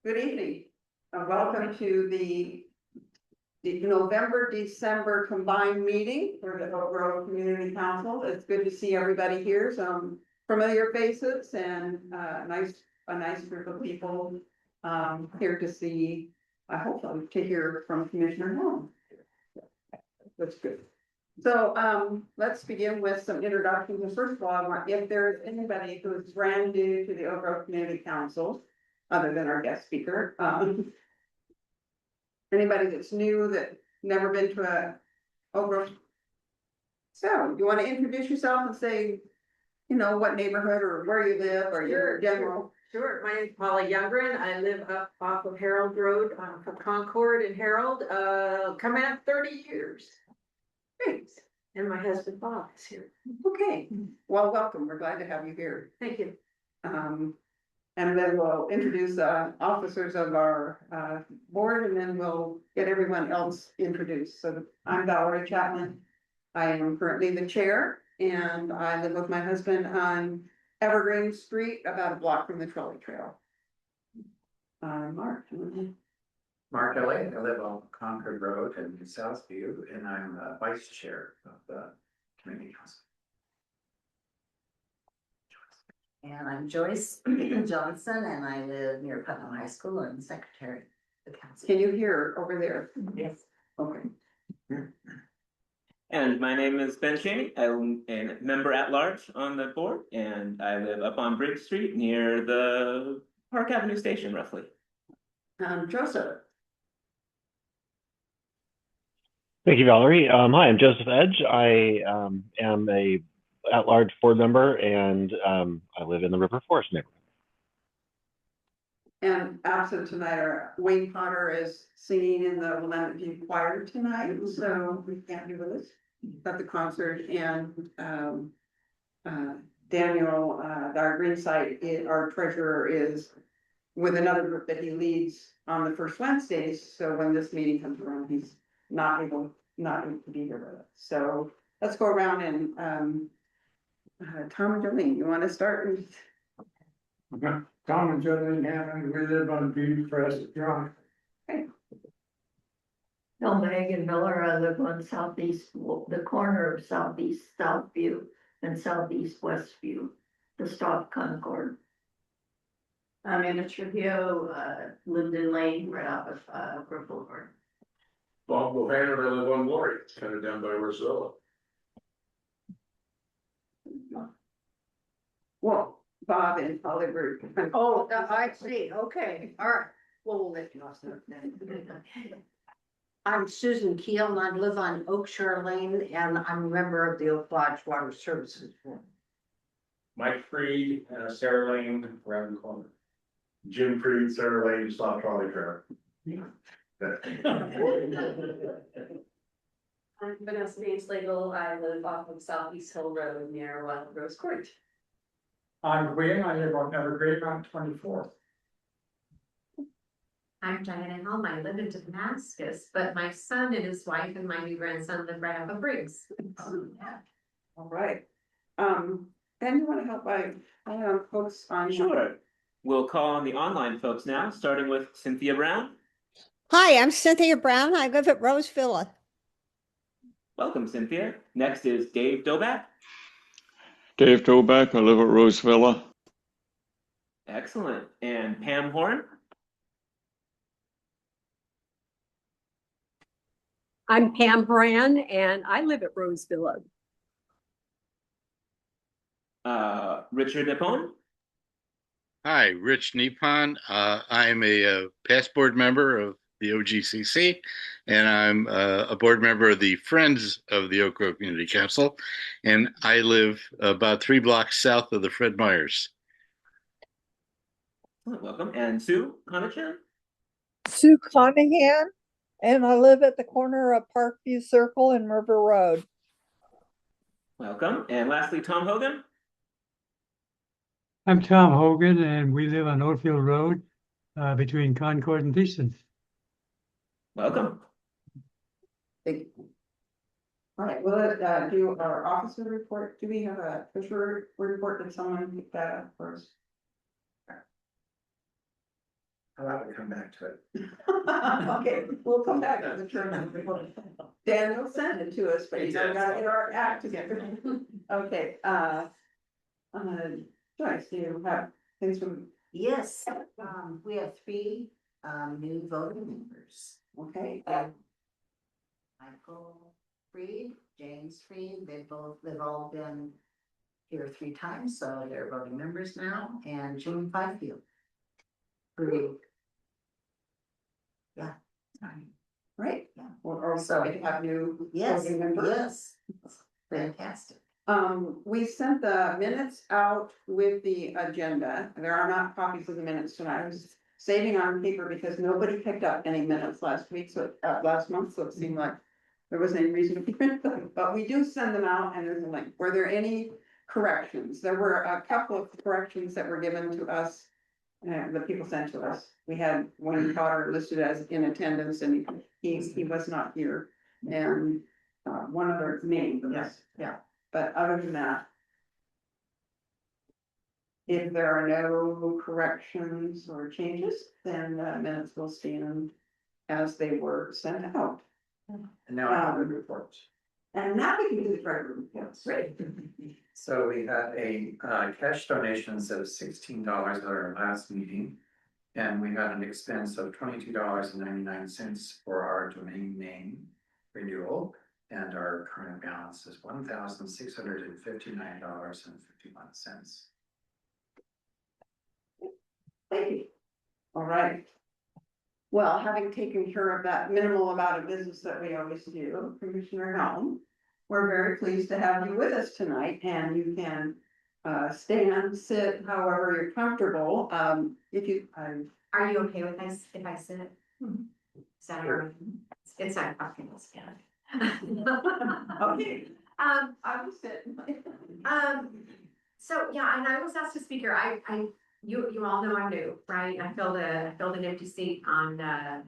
Good evening, and welcome to the November-December combined meeting for the Oak Grove Community Council. It's good to see everybody here, some familiar faces and a nice group of people here to see, I hope to hear from Commissioner Helm. That's good. So let's begin with some introductions. And first of all, if there's anybody who's brand new to the Oak Grove Community Council, other than our guest speaker, anybody that's new that never been to a Oak Grove. So you want to introduce yourself and say, you know, what neighborhood or where you live or your general. Sure. My name is Paula Youngren. I live up off of Harold Road for Concord and Harold, coming up 30 years. Thanks. And my husband Bob is here. Okay, well, welcome. We're glad to have you here. Thank you. And then we'll introduce officers of our board, and then we'll get everyone else introduced. So I'm Valerie Chapman. I am currently the chair, and I live with my husband on Evergreen Street, about a block from the trolley trail. Mark. Mark Elliott. I live on Concord Road in Southview, and I'm vice chair of the community council. And I'm Joyce Johnson, and I live near Putnam High School and secretary of the council. Can you hear over there? Yes. Okay. And my name is Ben Cheney. I'm a member at large on the board, and I live up on Briggs Street near the Park Avenue station, roughly. Joseph. Thank you, Valerie. Hi, I'm Joseph Edge. I am a at-large board member, and I live in the River Forest neighborhood. And absent tonight, our Wayne Potter is singing in the Willamette View Choir tonight, so we can't do with us at the concert. And Daniel, our green site, our treasurer, is with another group that he leads on the first Wednesdays. So when this meeting comes around, he's not able to be here with us. So let's go around and Tom and Jolene, you want to start? Okay. Tom and Jolene Hammond, we live on Beauty Crest Drive. Megan Miller, I live on the corner of Southeast Southview and Southeast Westview, the stop Concord. I'm Anna Trujillo, Linden Lane, right off of Brook Boulevard. Bob Bohannon, I live on Lori, it's kind of down by Rosella. Well, Bob and Oliver. Oh, I see, okay, all right, well, we'll let you know. I'm Susan Keel, and I live on Oakshire Lane, and I'm a member of the Oak Lodge Water Services Board. Mike Freed, Sarah Lane, around the corner. Jim Freed, Sarah Lane, stop trolley trailer. I'm Vanessa Baines-Slagle. I live off of Southeast Hill Road near Rose Court. I'm Queen, I live on Evergreen on 24th. I'm Diana Helm. I live in Damascus, but my son and his wife and my new grandson live right off of Briggs. Yeah. All right. Ben, you want to help by folks on? Sure. We'll call on the online folks now, starting with Cynthia Brown. Hi, I'm Cynthia Brown. I live at Rose Villa. Welcome, Cynthia. Next is Dave Doback. Dave Doback, I live at Rose Villa. Excellent. And Pam Horn. I'm Pam Horan, and I live at Rose Villa. Richard Nippon. Hi, Rich Nippon. I'm a past board member of the OGCC, and I'm a board member of the Friends of the Oak Grove Community Council, and I live about 3 blocks south of the Fred Meyers. Welcome. And Sue Conachan. Sue Conahan, and I live at the corner of Parkview Circle and River Road. Welcome. And lastly, Tom Hogan. I'm Tom Hogan, and we live on Oatfield Road between Concord and Beeston. Welcome. Thank you. All right, we'll do our officer report. Do we have a treasurer report? Did someone pick that up first? How about we come back to it? Okay, we'll come back to the treasurer report. Daniel sent it to us, but he's gotta get our act together. Okay, Joyce, do you have things from, Yes, we have three, new voting members. okay, Michael Freed, James Freed, they've all been here 3 times, so they're voting members now, and June Fifield. Who, yeah, sorry. right? Yeah. Or so we have new Yes, voting members. yes, fantastic. We sent the minutes out with the agenda. There are not copies of the minutes tonight. I was saving on paper because nobody picked up any minutes last week, so last month, so it seemed like there wasn't any reason to print them, but we do send them out and there's a link. Were there any corrections? There were a couple of corrections that were given to us, that people sent to us. We had one Potter listed as in attendance and he was not here. And one other name, yes, yeah. But other than that, if there are no corrections or changes, then the minutes will stand as they were sent out. And now I have the report. And now we can do the treasurer reports. Great. So we had a cash donations of $16 at our last meeting. And we had an expense of $22.99 for our domain name renewal. And our current balance is $1,659.51. Thank you. All right. Well, having taken care of that minimal amount of business that we always do, Commissioner Helm, we're very pleased to have you with us tonight, and you can stand, sit, however you're comfortable. If you, Are you okay with this if I sit? Is that all right? It's not comfortable, yeah. okay, I will sit. So, yeah, and I was asked to speak here. You all know I'm new, right? I filled an empty seat on the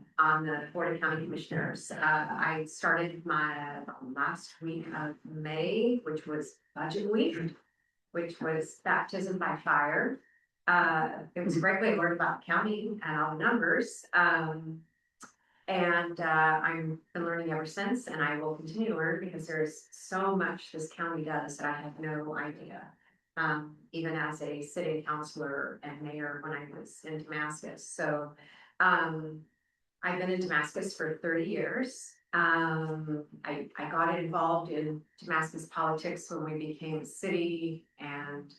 Board of County Commissioners. I started my last week of May, which was budget week, which was baptism by fire. It was a great way to learn about the county and all the numbers. And I've been learning ever since, and I will continue to learn because there's so much this county does that I have no idea. Even as a city councilor and mayor when I was in Damascus. So I've been in Damascus for 30 years. I got involved in Damascus politics when we became a city, and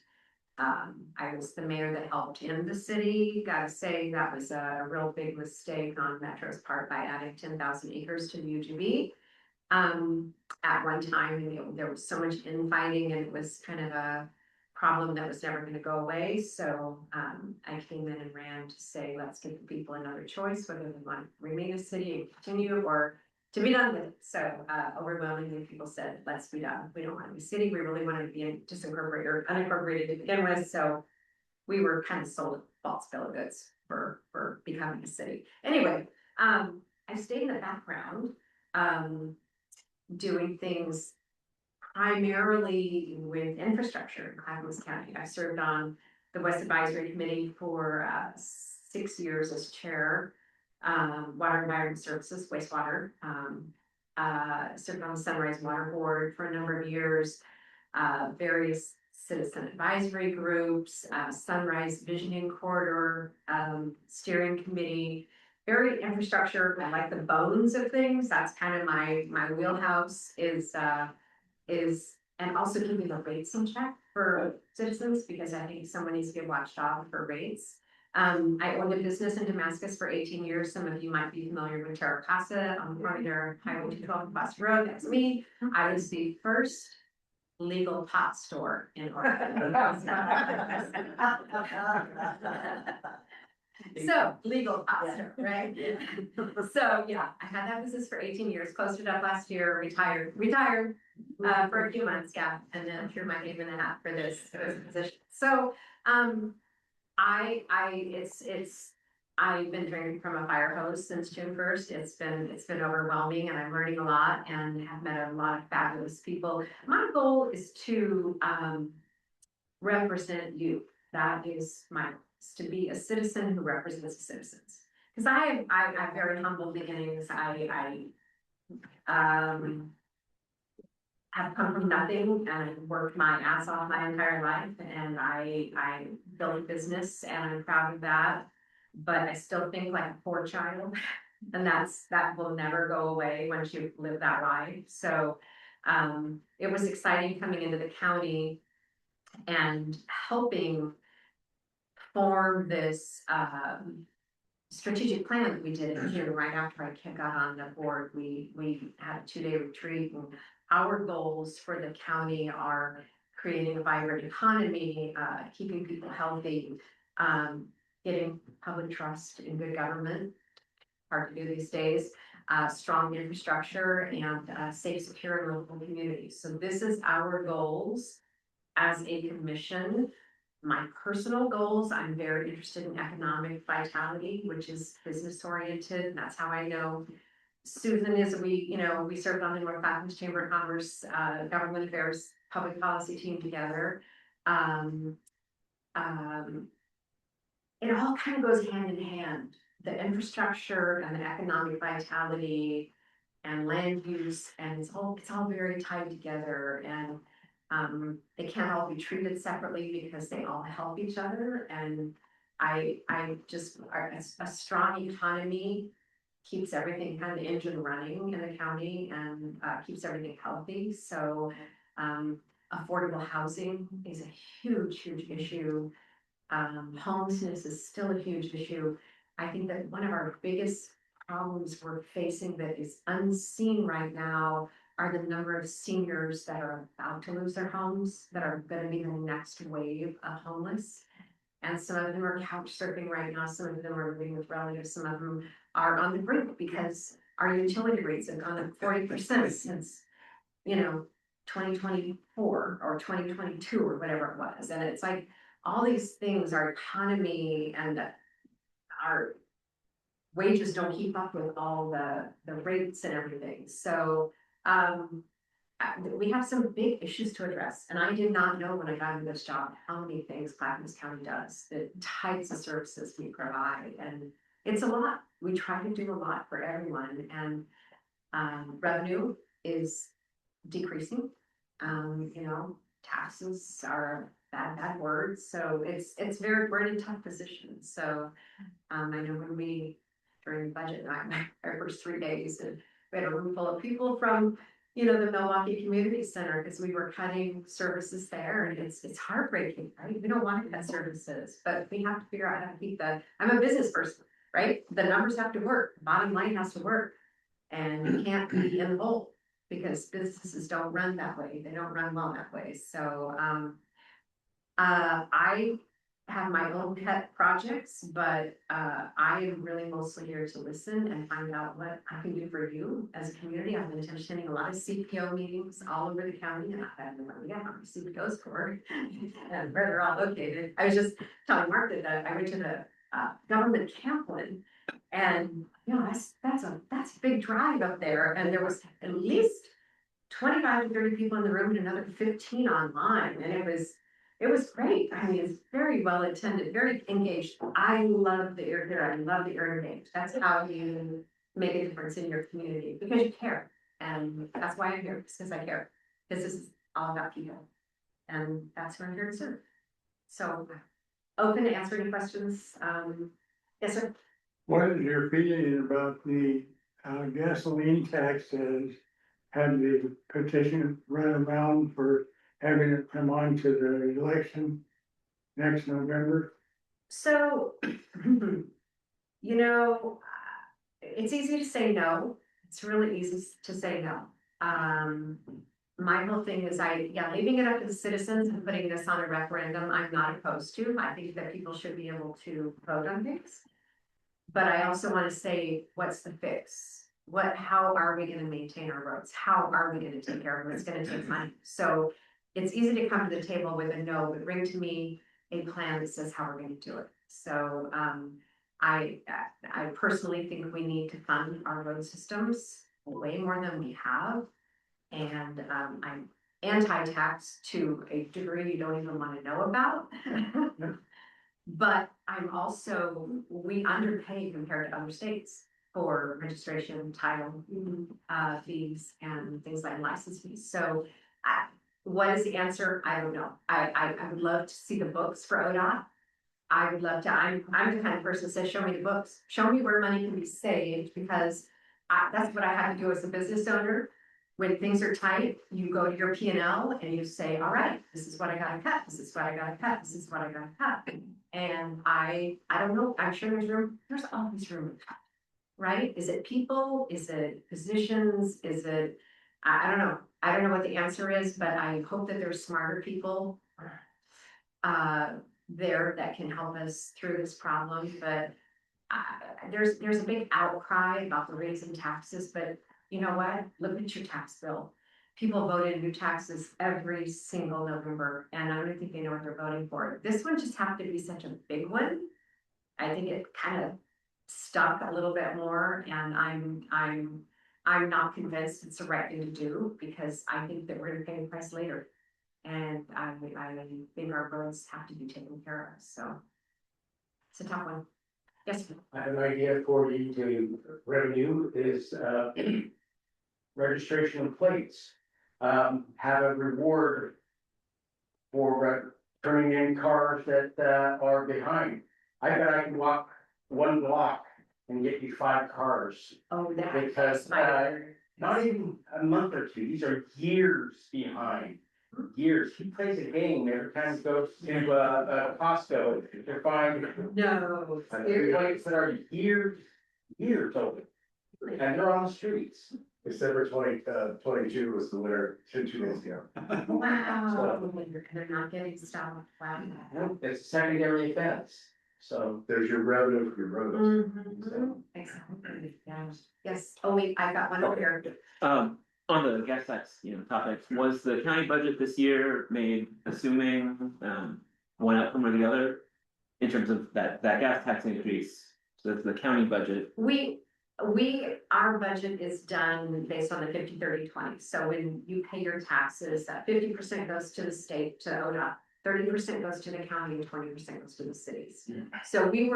I was the mayor that helped in the city. Gotta say, that was a real big mistake on Metro's part by adding 10,000 acres to the UGB. At one time, there was so much infighting, and it was kind of a problem that was never going to go away. So I came in and ran to say, let's give the people another choice, whether they want to remain a city and continue or to be done with it. So overwhelmingly people said, let's be done. We don't want to be a city. We really want to be disincorporated or unincorporated to begin with. So we were kind of sold a false bill of goods for becoming a city. Anyway, I stayed in the background doing things primarily with infrastructure in Clackamas County. I served on the West Advisory Committee for 6 years as chair, Water Environment Services, wastewater. Served on the Sunrise Water Board for a number of years, various citizen advisory groups, Sunrise Visioning Corridor, steering committee, very infrastructure. I like the bones of things. That's kind of my wheelhouse and also keeping the rates in check for citizens, because I think someone needs to get watched off for rates. I owned a business in Damascus for 18 years. Some of you might be familiar with Terra Casa on the front of their Highway 212 Boston Road. That's me. I was the first legal pot store in Oregon. So legal pot store, right? So yeah, I had that business for 18 years, closed it up last year, retired for a few months, yeah, and then threw my name in the hat for this position. So it's I've been drinking from a fire hose since June 1st. It's been overwhelming and I'm learning a lot and have met a lot of fabulous people. My goal is to represent you. That is is to be a citizen who represents the citizens. Because I have very humble beginnings. I have come from nothing and worked my ass off my entire life, and I built a business and I'm proud of that. But I still think like a poor child, and that will never go away once you live that life. So it was exciting coming into the county and helping form this strategic plan that we did in June right after I got on the board. We had a 2-day retreat, and our goals for the county are creating a vibrant economy, keeping people healthy, getting public trust in good government, hard to do these days, strong infrastructure, and safe, secure, and local communities. So this is our goals as a commission. My personal goals, I'm very interested in economic vitality, which is business oriented. And that's how I know Susan is. We served on the North Athens Chamber of Commerce, Government Affairs, Public Policy team together. It all kind of goes hand in hand. The infrastructure and the economic vitality and land use, and it's all very tied together, and they can't all be treated separately because they all help each other. And I just, a strong economy keeps everything kind of the engine running in the county, and keeps everything healthy. So affordable housing is a huge issue. Homelessness is still a huge issue. I think that one of our biggest problems we're facing that is unseen right now are the number of seniors that are about to lose their homes, that are going to be the next wave of homeless. And some of them are couch surfing right now. Some of them are living with relatives. Some of them are on the brink because our utility rates have gone up 40% since, 2024 or 2022 or whatever it was. And it's like all these things, our economy and our wages don't keep up with all the rates and everything. So we have some big issues to address. And I did not know when I got into this job how many things Clackamas County does, the types of services we provide. And it's a lot. We try to do a lot for everyone. And revenue is decreasing. Taxes are bad words. So we're in a tough position. So I know when during budget night, our first 3 days, and we had a room full of people from, the Milwaukee Community Center, because we were cutting services there, and it's heartbreaking, right? We don't want to cut services, but we have to figure out how to keep I'm a business person, right? The numbers have to work, bottom line has to work, and you can't be in the hole because businesses don't run that way. They don't run well that way. So I have my own pet projects, but I am really mostly here to listen and find out what I can do for you as a community. I've been attending a lot of CPO meetings all over the county, and I have no idea how many CPOs for and where they're all located. I was just telling Mark that I went to the government camp one, and that's a big drive up there, and there was at least 25 to 30 people in the room and another 15 online, and it was great. I mean, it's very well attended, very engaged. I love the ear here. I love the ear engaged. That's how you make a difference in your community, because you care. And that's why I'm here, because I care. Because this is all about people. And that's what I'm here to serve. So open to answer any questions. Yes, sir. What is your feeling about the gasoline taxes? Had the petition run around for having it come on to the election next November? So, it's easy to say no. It's really easy to say no. My whole thing is leaving it up to the citizens and putting this on a referendum, I'm not opposed to. I think that people should be able to vote on things. But I also want to say, what's the fix? How are we going to maintain our roads? How are we going to take care of it? It's going to take money. So it's easy to come to the table with a no, but bring to me a plan that says how we're going to do it. So I personally think we need to fund our road systems way more than we have. And I'm anti-tax to a degree you don't even want to know about. But I'm also, we underpay compared to other states for registration, title, fees and things like license fees. So what is the answer? I don't know. I would love to see the books for ODOT. I would love to, I'm the kind of person that says, show me the books, show me where money can be saved, because that's what I had to do as a business owner. When things are tight, you go to your P&L and you say, all right, this is what I gotta cut, this is what I gotta cut, this is what I gotta cut. And I don't know, I'm sure there's always room to cut, right? Is it people, is it positions, is it, I don't know. I don't know what the answer is, but I hope that there's smarter people there that can help us through this problem. But there's a big outcry about the raising taxes, but you know what? Look at your tax bill. People vote in new taxes every single November, and I don't think they know what they're voting for. This one just happened to be such a big one. I think it kind of stuck a little bit more, and I'm not convinced it's the right thing to do, because I think that we're gonna pay the price later. And I think our roads have to be taken care of, so it's a tough one. Yes. I have an idea for you to revenue is registration of plates. Have a reward for turning in cars that are behind. I bet I can walk 1 block and get you 5 cars. Oh, that. Because not even a month or two, these are years behind. Years. He plays a game every time he goes to Costco to find No. plates that are years old. And they're on the streets. December 2022 was the winner 2 days ago. Wow. They're not getting stopped. Wow. It's a secondary offense. So there's your revenue for your roads. Exactly. Yeah. Yes. Oh, wait, I got one over here. On the gas tax, topic, was the county budget this year made assuming one outcome or the other in terms of that gas tax increase? So that's the county budget. Our budget is done based on the 50-30-20. So when you pay your taxes, 50% goes to the state, to ODOT, 30% goes to the county, and 20% goes to the cities. So we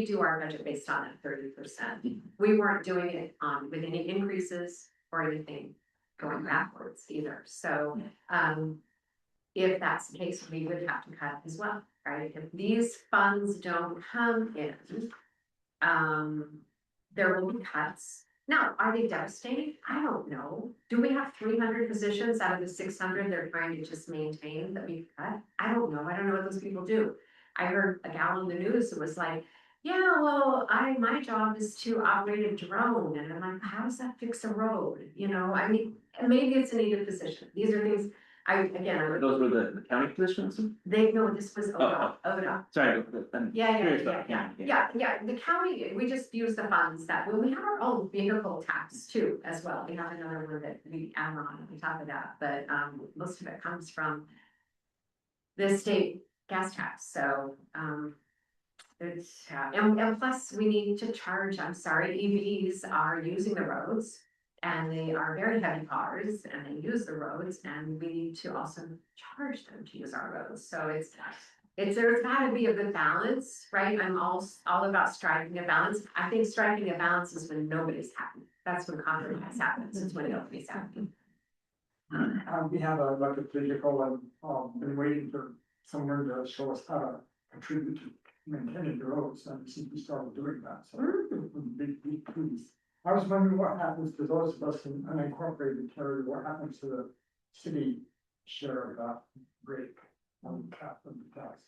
do our budget based on that 30%. We weren't doing it with any increases or anything going backwards either. So if that's the case, we would have to cut as well, right? If these funds don't come in, there will be cuts. Now, are they devastating? I don't know. Do we have 300 positions out of the 600 they're trying to just maintain that we've cut? I don't know. I don't know what those people do. I heard a gal in the news that was like, yeah, well, my job is to operate a drone. And I'm like, how does that fix a road? I mean, maybe it's a needed position. These are things Those were the county positions? this was ODOT. Sorry. I'm Yeah. curious about the county. The county, we just use the funds we have our own vehicle tax too, as well. We have another one that we add on top of that, but most of it comes from the state gas tax. So it's and plus we need to charge. I'm sorry, EVs are using the roads, and they are very heavy cars, and they use the roads, and we need to also charge them to use our roads. So there's gotta be a good balance, right? I'm all about striking a balance. I think striking a balance is when nobody's happy. That's when compromise happens. It's when nobody's happy. We have a budget vehicle and been waiting for someone to show us how to contribute to maintaining the roads, and we seem to start doing that. So big please. I was wondering what happens to those of us in unincorporated territory. What happens to the city share of that break on cap of the tax?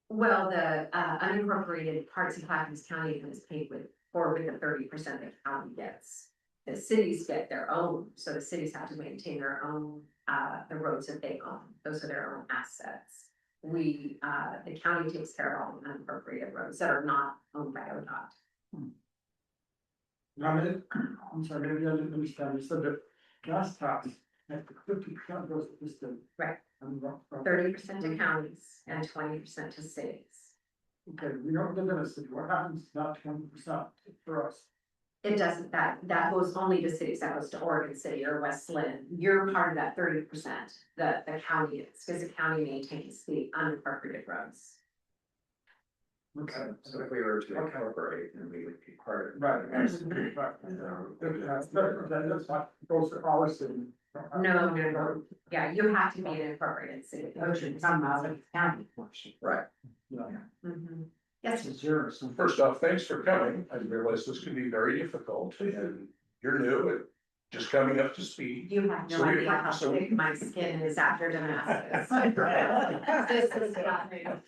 Well, the unincorporated parts of Clackamas County is paid with the 30% that the county gets. The cities get their own, so the cities have to maintain their own, the roads that they own. Those are their own assets. The county takes care of all the unincorporated roads that are not owned by ODOT. I'm sorry, maybe I didn't understand. You said that gas tax, 50% goes to the state. Right. 30% to counties and 20% to cities. Okay, we don't live in a city, what happens, not 20% for us? It doesn't, that goes only to cities, that goes to Oregon City or West Lynn, you're part of that 30%, the county is, because the county maintains the unincorporated roads. Okay. So if we were to incorporate, then we would be part of. Right, absolutely, right. That's not, goes to our city. No, yeah, you have to be an incorporated city. Ocean come out of the county portion. Right. Mhm. Yes, It's yours. First off, thanks for coming. I realize this can be very difficult and you're new and just coming up to speed. you have no So we- idea how so- thick my skin is after Damascus. This is nothing.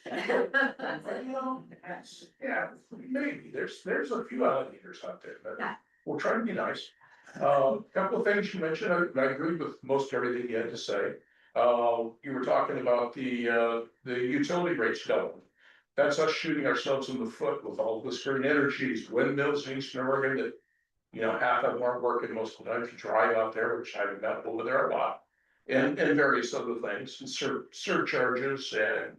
Yeah, maybe, there's a few alligators out there, but Yeah. we'll try to be nice. Couple of things you mentioned, I agree with most everything you had to say. You were talking about the utility rates going. That's us shooting ourselves in the foot with all this green energies, windmills in Eastern Oregon that, you know, half of them aren't working most of the time to drive out there, which I've got over there a lot. And various other things, and surcharges and,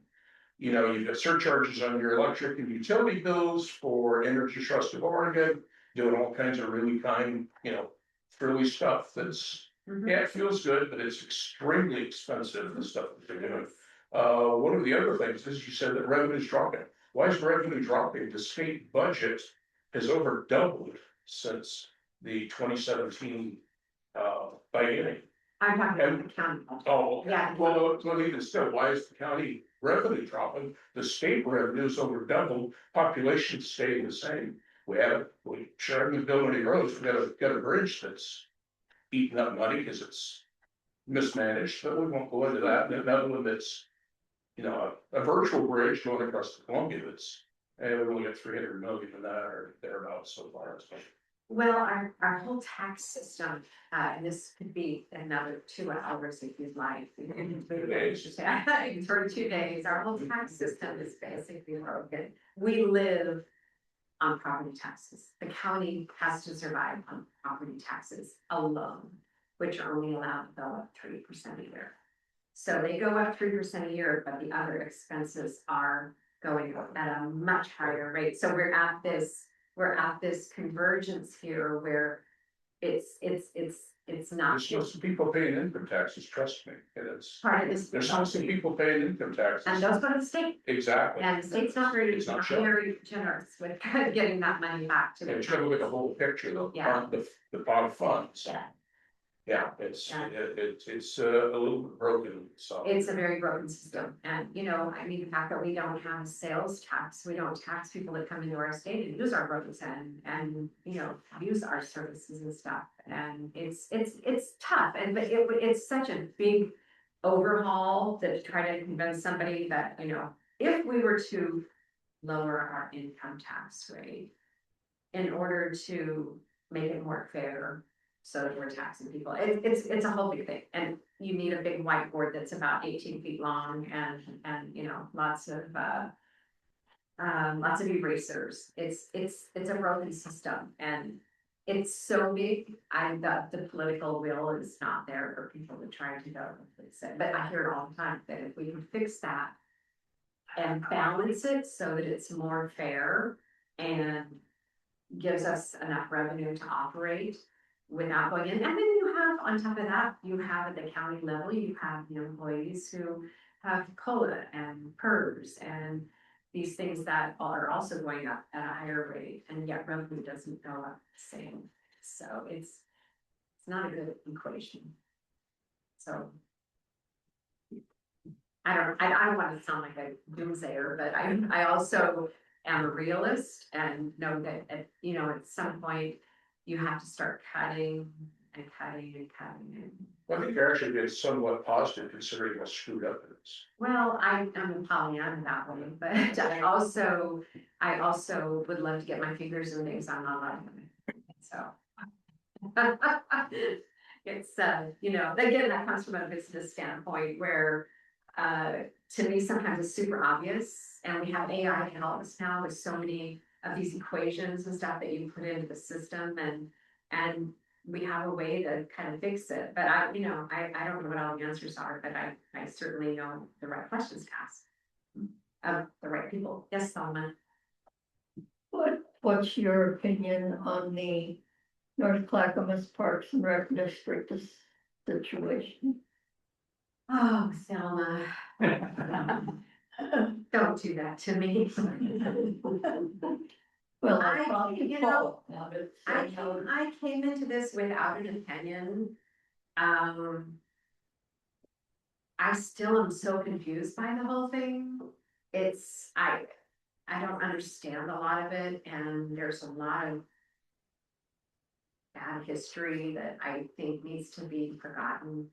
you know, you've got surcharges on your electric and utility bills for Energy Trust of Oregon, doing all kinds of really kind, you know, frilly stuff that's, yeah, it feels good, but it's extremely expensive, the stuff that they're doing. One of the other things is you said that revenue is dropping. Why is revenue dropping? The state budget has over doubled since the 2017 biennium. I'm talking about the county. Oh, okay. Yeah. Well, even still, why is the county revenue dropping? The state revenue is over double, population staying the same. We sure haven't built any roads, we got a bridge that's eating up money because it's mismanaged, but we won't go into that. And another one that's, you know, a virtual bridge going across the Columbia that's, and we only got 300 million in that or thereabouts so far. So, Well, our whole tax system, and this could be another 2 hours if you'd like. For 2 days, our whole tax system is basically broken. We live on property taxes. The county has to survive on property taxes alone, which are only allowed to go up 3% a year. So they go up 3% a year, but the other expenses are going up at a much higher rate. So we're at this convergence here where it's not there's still some people paying income taxes, trust me, and it's, part of this. there's still some people paying income taxes. And those go to the state. Exactly. And the state's not very, It's not not showing. very generous with getting that money back to Yeah, the you gotta look at the whole picture, Yeah. the pot of funds. Yeah. Yeah, it's Yeah. it's a little bit broken, so. It's a very broken system, and you know, I mean, the fact that we don't have a sales tax, we don't tax people that come into our state and use our roads and you know, use our services and stuff, and it's tough, and but it's such a big overhaul that to try to convince somebody that, you know, if we were to lower our income tax rate in order to make it more fair, so that we're taxing people. It's a whole big thing, and you need a big whiteboard that's about 18 feet long and you know, lots of erasers. It's a broken system, and it's so big. The political will is not there for people to try to go and fix it. But I hear it all the time that if we can fix that and balance it so that it's more fair and gives us enough revenue to operate without going in. And then you have, on top of that, you have at the county level, you have the employees who have COLA and PERS and these things that are also going up at a higher rate, and yet revenue doesn't go up the same. So it's not a good equation. So I don't want to sound like a doomsayer, but I also am a realist and know that you know, at some point you have to start cutting and cutting and cutting. I think you're actually being somewhat positive considering how screwed up it is. Well, I'm a Pollyanna that way, but I also would love to get my fingers in things I'm not allowed to. So. It's you know, again, that comes from a business standpoint where to me sometimes it's super obvious, and we have AI to help us now with so many of these equations and stuff that you put into the system, and we have a way to kind of fix it. But I don't know what all the answers are, but I certainly know the right questions to ask. of the right people. Yes, Solomon. What's your opinion on the North Clackamas Parks and Rec District situation? Oh, Selma. Don't do that to me. Well, I- thought you know, I came into this without an opinion. I still am so confused by the whole thing. I don't understand a lot of it, and there's a lot of bad history that I think needs to be forgotten.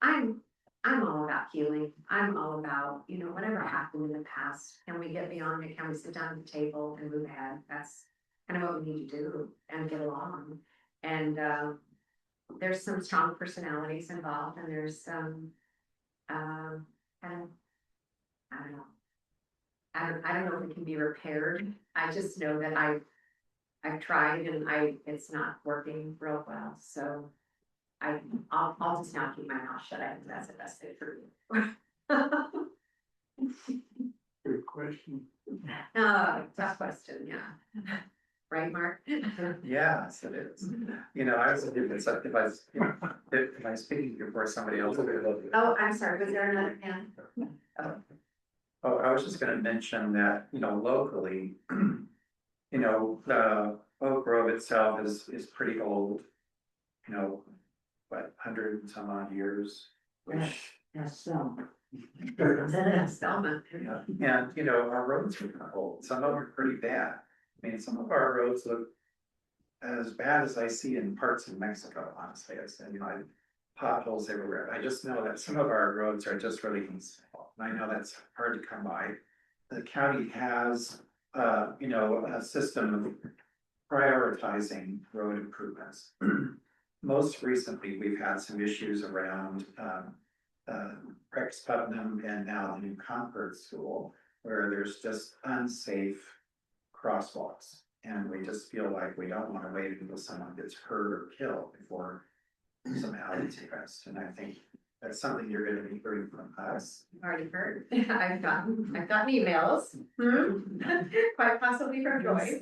I'm all about healing. I'm all about, whatever happened in the past. Can we get beyond it? Can we sit down at the table and move ahead? That's kind of what we need to do and get along. And there's some strong personalities involved, and there's some kind of, I don't know. I don't know if it can be repaired. I just know that I've tried and it's not working real well. So I'll just now keep my mouth shut. I think that's the best thing for me. Good question. Tough question, yeah. Right, Mark? Yes, it is. I was, if I speaking before somebody else. Oh, I'm sorry, was there another hand? Oh, I was just gonna mention that, locally, the Oak Grove itself is pretty old. What, 100 and some odd years, which. That's so. Selma. Yeah, and, our roads are kind of old, some of them are pretty bad. I mean, some of our roads look as bad as I see in parts of Mexico, honestly. I said, potholes everywhere. I just know that some of our roads are just really small, and I know that's hard to come by. The county has, a system of prioritizing road improvements. Most recently, we've had some issues around Rex Putnam and now the new Concord School, where there's just unsafe crosswalks. And we just feel like we don't want to wait until someone gets hurt or killed before somehow it's addressed. And I think that's something you're going to be hearing from us. Already heard. I've gotten emails. Quite possibly from Joy.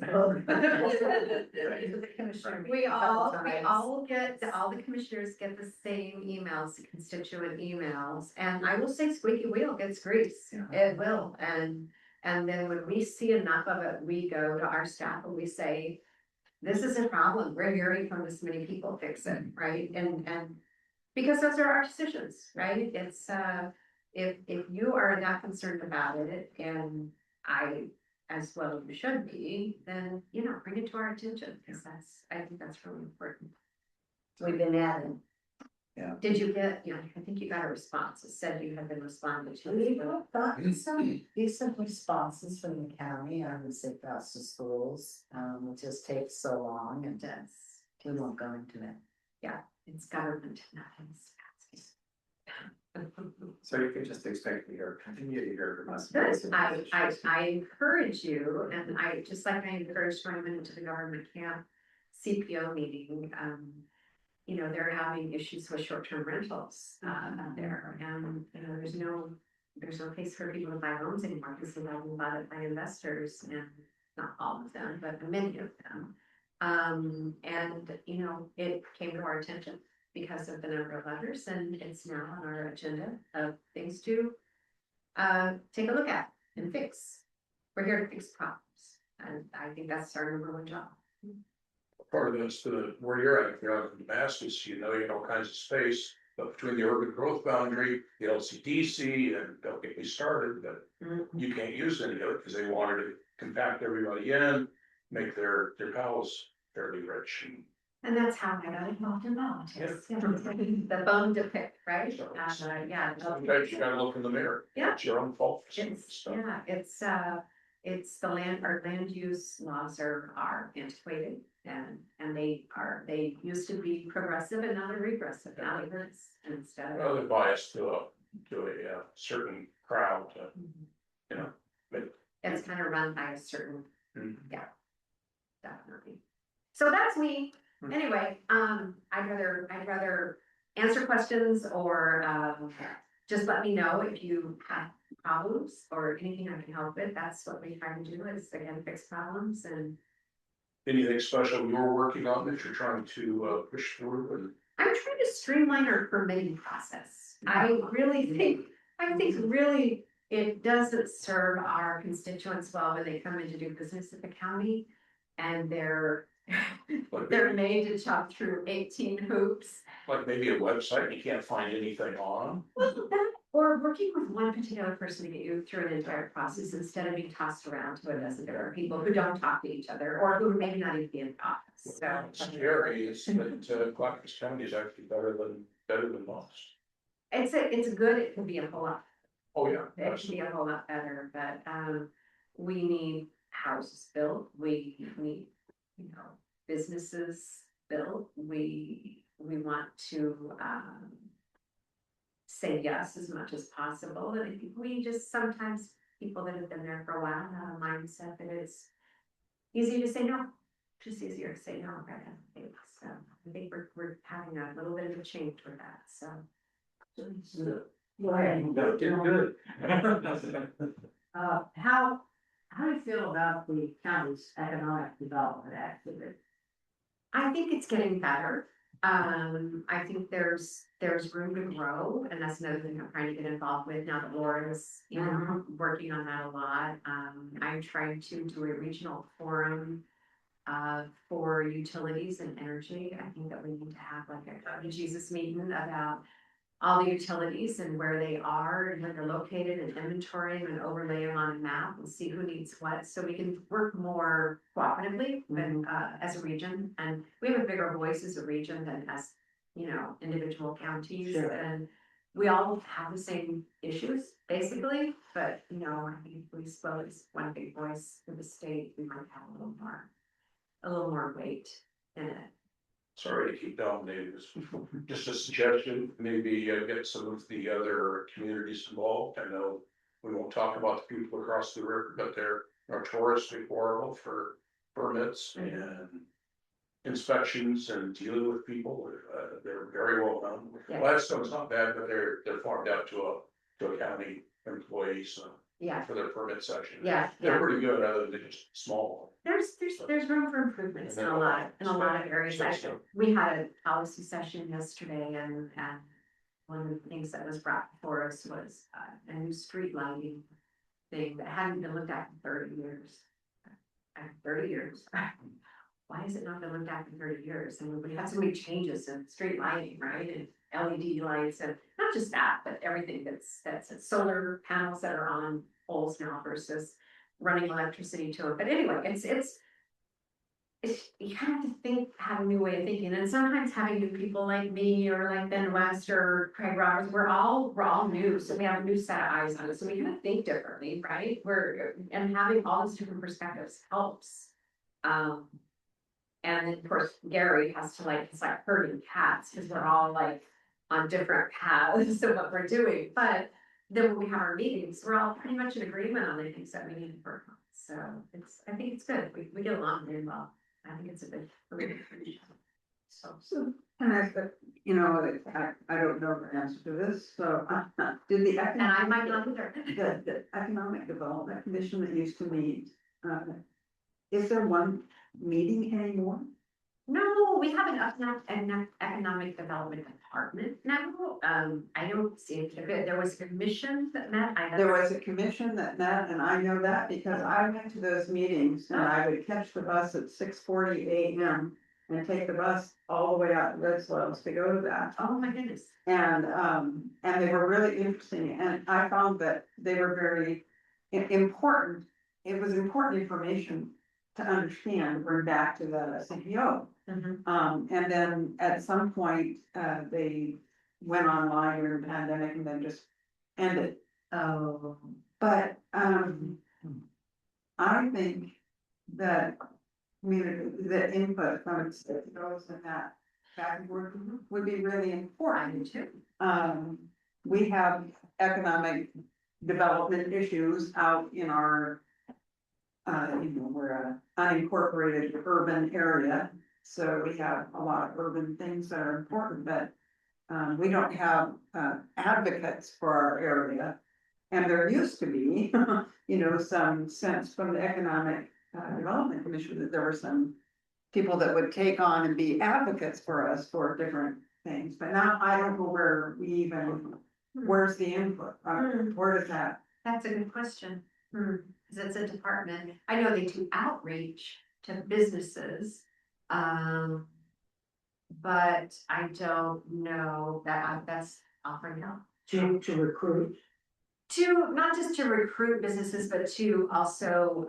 We all get, all the commissioners get the same emails, the constituent emails, and I will say squeaky wheel gets grease. Yeah. It will, and then when we see enough of it, we go to our staff and we say, this is a problem, we're hearing from this many people, fix it, right? And because those are our decisions, right? It's if you are that concerned about it, and I, as well you should be, then bring it to our attention, because I think that's really important. We've been at it. Yeah. Did you get, I think you got a response. It said you had been responding to. We've gotten some decent responses from the county on the safe routes to schools. It just takes so long and we won't go into it. Yeah, it's government, not his. So you can just expect to continue to hear from us. Good. I encourage you, and I just like I encouraged when I went into the government camp CPO meeting. They're having issues with short-term rentals out there, and there's no place for people to buy homes anymore because they're being bought by investors, and not all of them, but many of them. It came to our attention because of the number of letters, and it's now on our agenda of things to take a look at and fix. We're here to fix problems, and I think that's our number one job. Part of this, where you're at, if you're out in Damascus, you got all kinds of space, but between the urban growth boundary, the LCDC, and don't get me started, but you can't use any of it because they wanted to compact everybody in, make their pals fairly rich. And that's how I got involved in politics. Yeah. The bone to pick, right? So, Yeah. sometimes you gotta look in the mirror. Yeah. It's your own fault for some of this stuff. It's the our land use laws are antiquated, and they used to be progressive, and now they're regressive. Now it hurts instead Well, of. they're biased to a certain crowd, but It's kind of run by a certain, Mhm. yeah, definitely. So that's me. Anyway, I'd rather answer questions or just let me know if you have problems or anything I can help with. That's what we try to do is again, fix problems and Anything special you're working on that you're trying to push through? And I'm trying to streamline our permitting process. I think really it doesn't serve our constituents well when they come in to do business at the county. And they're made to jump through 18 hoops. like maybe a website you can't find anything on? Well, that, or working with one particular person to get you through an entire process instead of being tossed around to a dozen different people who don't talk to each other or who maybe not even be in the office. So What's scary is that Clackamas County is actually better than most. it's good, it can be a whole lot. Oh, yeah. It should be a whole lot better, but we need houses built, we need, businesses built, we want to say yes as much as possible, and I think we just sometimes, people that have been there for a while have a mindset that it's easy to say no, just easier to say no, right? So I think we're having a little bit of a change with that, so. Good. How do you feel about the county's economic development activity? I think it's getting better. I think there's room to grow, and that's another thing I'm trying to get involved with now that Laura's, working on that a lot. I'm trying to do a regional forum for utilities and energy. I think that we need to have like a come to Jesus meeting about all the utilities and where they are and where they're located and inventory them and overlay them on a map and see who needs what, so we can work more cooperatively than as a region. And we have a bigger voice as a region than as, individual counties. Sure. And we all have the same issues basically, but I think if we spoke as one big voice for the state, we might have a little more weight in it. Sorry to keep dominating this. Just a suggestion, maybe get some of the other communities involved. I know we won't talk about the people across the river, but they're notoriously horrible for permits and inspections and dealing with people. They're very well known. Yeah. Gladstone's not bad, but they're farmed out to a county employee, so Yeah. for their permit section. Yeah. They're pretty good, other than just small. There's room for improvements in a lot of areas. We had a policy session yesterday and one of the things that was brought before us was a new street lighting thing that hadn't been looked at in 30 years. 30 years. Why has it not been looked at in 30 years? And we have so many changes in street lighting, right? And LED lights and not just that, but everything that's solar panels that are on poles now versus running electricity to it. But anyway, it's you have to have a new way of thinking, and sometimes having new people like me or like Ben West or Craig Roberts, we're all new, so we have a new set of eyes on it, so we kind of think differently, right? And having all these different perspectives helps. And then of course Gary has to it's like herding cats because we're all like on different paths of what we're doing, but then when we have our meetings, we're all pretty much in agreement on the things that we need to work on. So I think it's good. We get along very well. I think it's a good. So can I, I don't know the answer to this, so did the And I might not either. the Economic Development Commission that used to meet, is there one meeting anymore? No, we have an economic development department now. I don't see it. There was a commission that met. There was a commission that met, and I know that because I went to those meetings and I would catch the bus at 6:40 a.m. and take the bus all the way out to Red Slopes to go to that. Oh my goodness. And they were really interesting, and I found that they were very important. It was important information to understand, bring back to the CPO. And then at some point, they went online during the pandemic and then just ended. Oh. But I think that the input from those in that back and forth would be really important. I do too. We have economic development issues out in our we're an unincorporated urban area, so we have a lot of urban things that are important, but we don't have advocates for our area. And there used to be, you know, some sense from the Economic Development Commission that there were some people that would take on and be advocates for us for different things. But now I don't know where we even, where's the input? Where does that? That's a good question. Cause it's a department. I know they do outreach to businesses. But I don't know that, I'll find out. To recruit. To, not just to recruit businesses, but to also,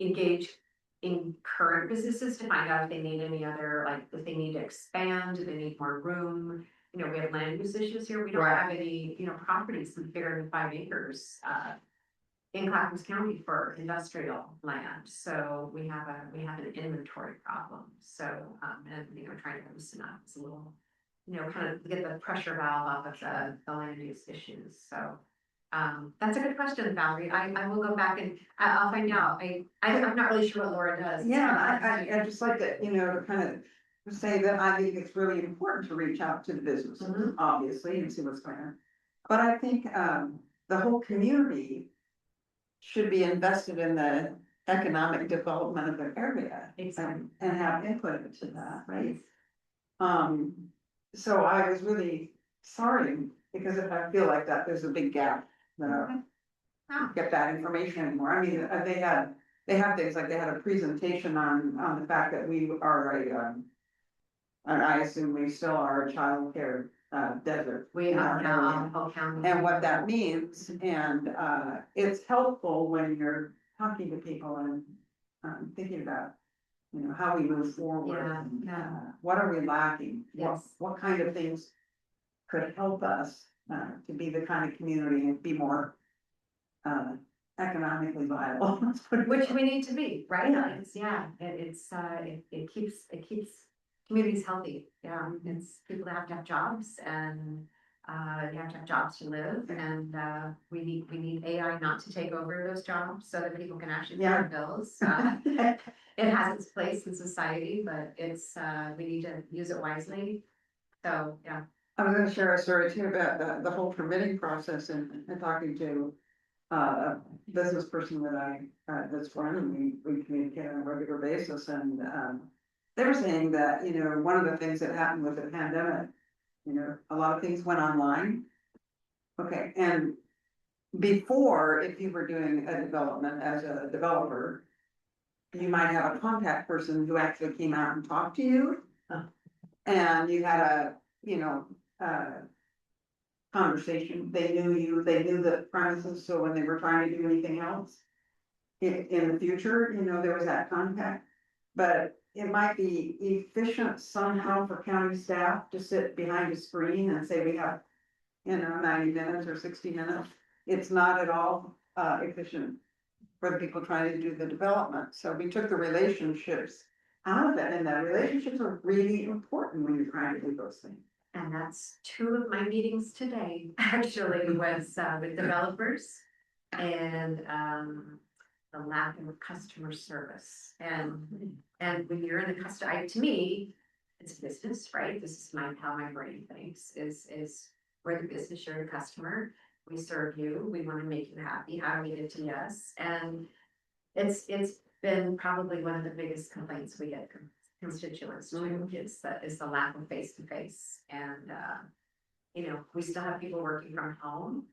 engage in current businesses to find out if they need any other, like, if they need to expand, do they need more room? You know, we have land use issues here. We don't have any, you know, properties bigger than 5 acres, in Clackamas County for industrial land. So we have an inventory problem. So, and, you know, trying to loosen up is a little, you know, kind of get the pressure valve off of the land use issues. So, that's a good question, Valerie. I will go back and I'll find out. I'm not really sure what Laura does. Yeah, I just like to, you know, kind of say that I think it's really important to reach out to the businesses, obviously, and see what's going on. But I think, the whole community should be invested in the economic development of the area. Exactly. And have input into that, right? So I was really sorry, because if I feel like that, there's a big gap. That I don't get that information anymore. I mean, they have things like they had a presentation on the fact that we are and I assume we still are a childcare desert. We are now Polk County. And what that means, and it's helpful when you're talking to people and thinking about, you know, how we move forward. Yeah, and, yeah. What are we lacking? Yes. What kind of things could help us to be the kind of community and be more economically viable? Which we need to be, right? It keeps communities healthy. Yeah, it's people that have to have jobs and you have to have jobs to live, and we need AI not to take over those jobs so that people can actually pay their bills. It has its place in society, but it's we need to use it wisely. So yeah. I was gonna share a story too about the whole permitting process and talking to a business person that that's friend, and we communicate on a regular basis, and they were saying that, you know, one of the things that happened with the pandemic, you know, a lot of things went online. Okay, and before, if you were doing a development as a developer, you might have a contact person who actually came out and talked to you. And you had a, you know, conversation, they knew you, they knew the premises, so when they were trying to do anything else in the future, you know, there was that contact. But it might be efficient somehow for county staff to sit behind a screen and say we have, you know, 90 minutes or 60 minutes. It's not at all efficient for the people trying to do the development. So we took the relationships out of it, and the relationships are really important when you're trying to do those things. And that's 2 of my meetings today, actually, was with developers and the lack of customer service. And when you're in the to me, it's business, right? This is how my brain thinks, is we're the business, you're the customer. We serve you, we want to make you happy. How do we get to yes? And it's been probably one of the biggest complaints we get from constituents too, is the lack of face-to-face. And you know, we still have people working from home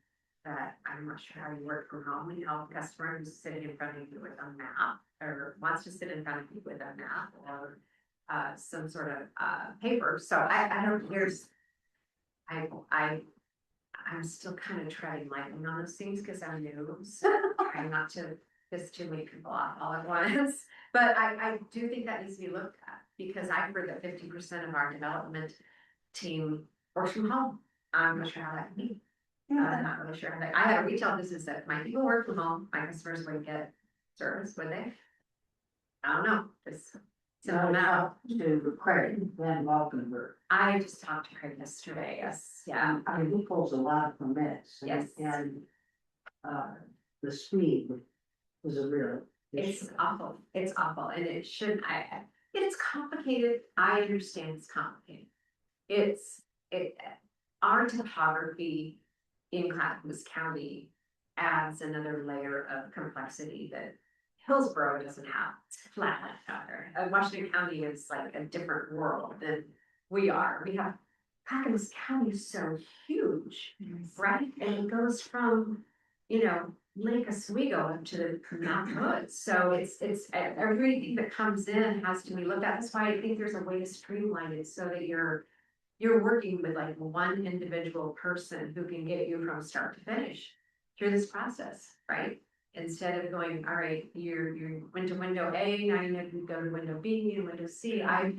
that I'm not sure how you work from home and help a customer who's sitting in front of you with a map, or wants to sit in front of you with a map or some sort of paper. So I don't, I'm still kind of treading lightly on those things because I'm new, so trying not to piss too many people off all at once. But I do think that needs to be looked at, because I've heard that 50% of our development team works from home. I'm not sure how that can be. I'm not really sure how that. I had a retail business that my people work from home. My customers wouldn't get service, would they? I don't know. It's simple math. To Craig Van Valkenburg. I just talked to Craig yesterday. Yes, yeah. I mean, he pulls a lot of permits. Yes. And the speed was a real It's issue. awful. It's awful, and it shouldn't. It's complicated. I understand it's complicated. our topography in Clackamas County adds another layer of complexity that Hillsborough doesn't have. It's flat out there. Washington County is like a different world than we are. We have Clackamas County is so huge, right? And it goes from, Lake Oswego up to the Mount Hood. So it's everything that comes in has to be looked at. That's why I think there's a way to streamline it so that you're working with like one individual person who can get you from start to finish through this process, right? Instead of going, all right, you went to window A, now you have to go to window B and window C. I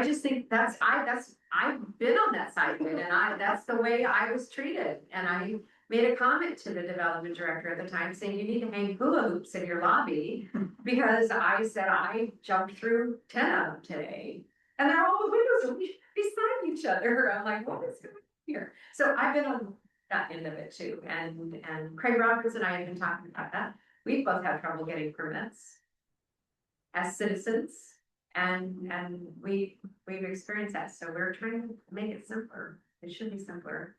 just think I've been on that side of it, and that's the way I was treated. And I made a comment to the development director at the time saying you need to hang hula hoops in your lobby because I said I jumped through 10 of them today, and they're all the windows beside each other. I'm like, what is going on here? So I've been on that end of it too. And Craig Roberts and I have been talking about that. We've both had trouble getting permits as citizens, and we've experienced that. So we're trying to make it simpler. It should be simpler.